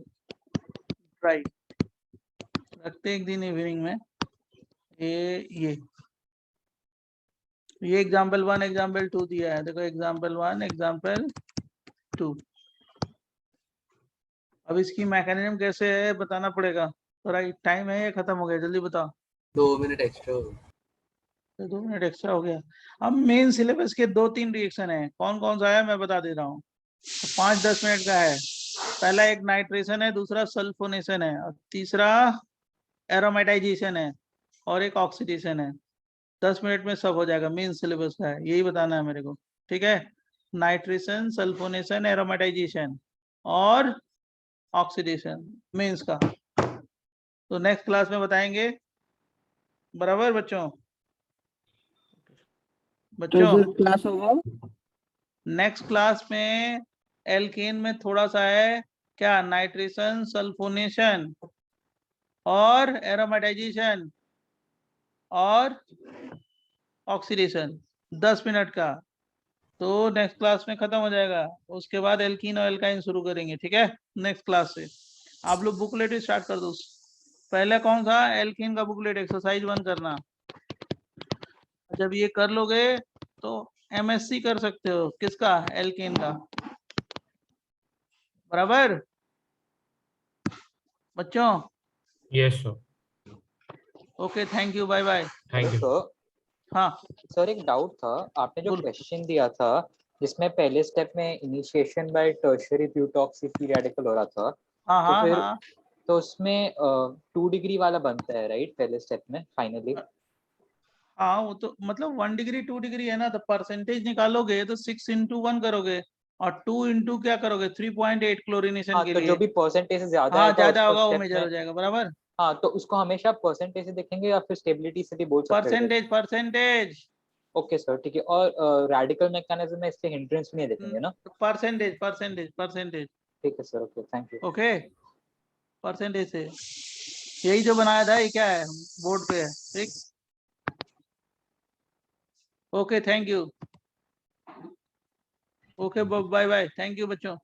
try रखते एक दिन इवनिंग में। ये एग्जाम्पल 1 एग्जाम्पल 2 दिया है। देखो एग्जाम्पल 1 एग्जाम्पल 2। अब इसकी मैकेनिज्म कैसे है बताना पड़ेगा। तो राइट, टाइम है ये खत्म हो गया, जल्दी बताओ। 2 मिनट एक्स्ट्रा हो गए। तो 2 मिनट एक्स्ट्रा हो गया। अब मेन सिलेबस के 2-3 रिएक्शन है। कौन कौन सा है मैं बता दे रहा हूँ। 5-10 मिनट का है। पहला एक नाइट्रेशन है, दूसरा सल्फोनेशन है, और तीसरा एरोमेटाइजेशन है, और एक ऑक्सीडेशन है। 10 मिनट में सब हो जाएगा। मेन सिलेबस का है, यही बताना है मेरे को। ठीक है, नाइट्रेशन, सल्फोनेशन, एरोमेटाइजेशन और ऑक्सीडेशन मेंस का। तो नेक्स्ट क्लास में बताएंगे, बराबर बच्चों। क्लास होगा नेक्स्ट क्लास में एल्केन में थोड़ा सा है क्या, नाइट्रेशन, सल्फोनेशन और एरोमेटाइजेशन और ऑक्सीडेशन। 10 मिनट का, तो नेक्स्ट क्लास में खत्म हो जाएगा। उसके बाद एल्कीन और एल्काइन शुरू करेंगे। ठीक है, नेक्स्ट क्लास से आप लोग बुकलेट स्टार्ट कर दो। पहले कौन सा, एल्कीन का बुकलेट एक्सरसाइज 1 करना। जब ये कर लोगे तो MSc कर सकते हो। किसका, एल्कीन का। बराबर बच्चों। Yes sir. Okay, thank you, bye bye. Thank you. Sir हाँ सर एक डाउट था, आपने जो बोल। क्वेश्चन दिया था जिसमें पहले स्टेप में initiation by tertiary butoxy free radical हो रहा था, हाँ तो हाँ फिर हाँ तो उसमें 2 डिग्री वाला बनता है राइट पहले स्टेप में फाइनली। हाँ, वो तो मतलब 1 डिग्री 2 डिग्री है ना, तो परसेंटेज निकालोगे तो 6 × 1 करोगे, और 2 × क्या करोगे, 3.8 क्लोरीनेशन हाँ के तो लिए। जो भी परसेंटेज से ज्यादा हाँ आएगा ज्यादा उसको होगा वो स्टेप मेजर में। हो जाएगा। बराबर, हाँ तो उसको हमेशा परसेंटेज से देखेंगे या फिर स्टेबिलिटी से भी बोल सकते हैं? परसेंटेज परसेंटेज ओके सर ठीक है। और रेडिकल मैकेनिज्म में इससे हिंड्रेंस भी नहीं देखेंगे ना? Percentage percentage percentage. ठीक है sir, okay thank you. Okay, percentage से यही जो बनाया था ये क्या है, बोर्ड पे है। ठीक, okay thank you. Okay bye bye, thank you बच्चों।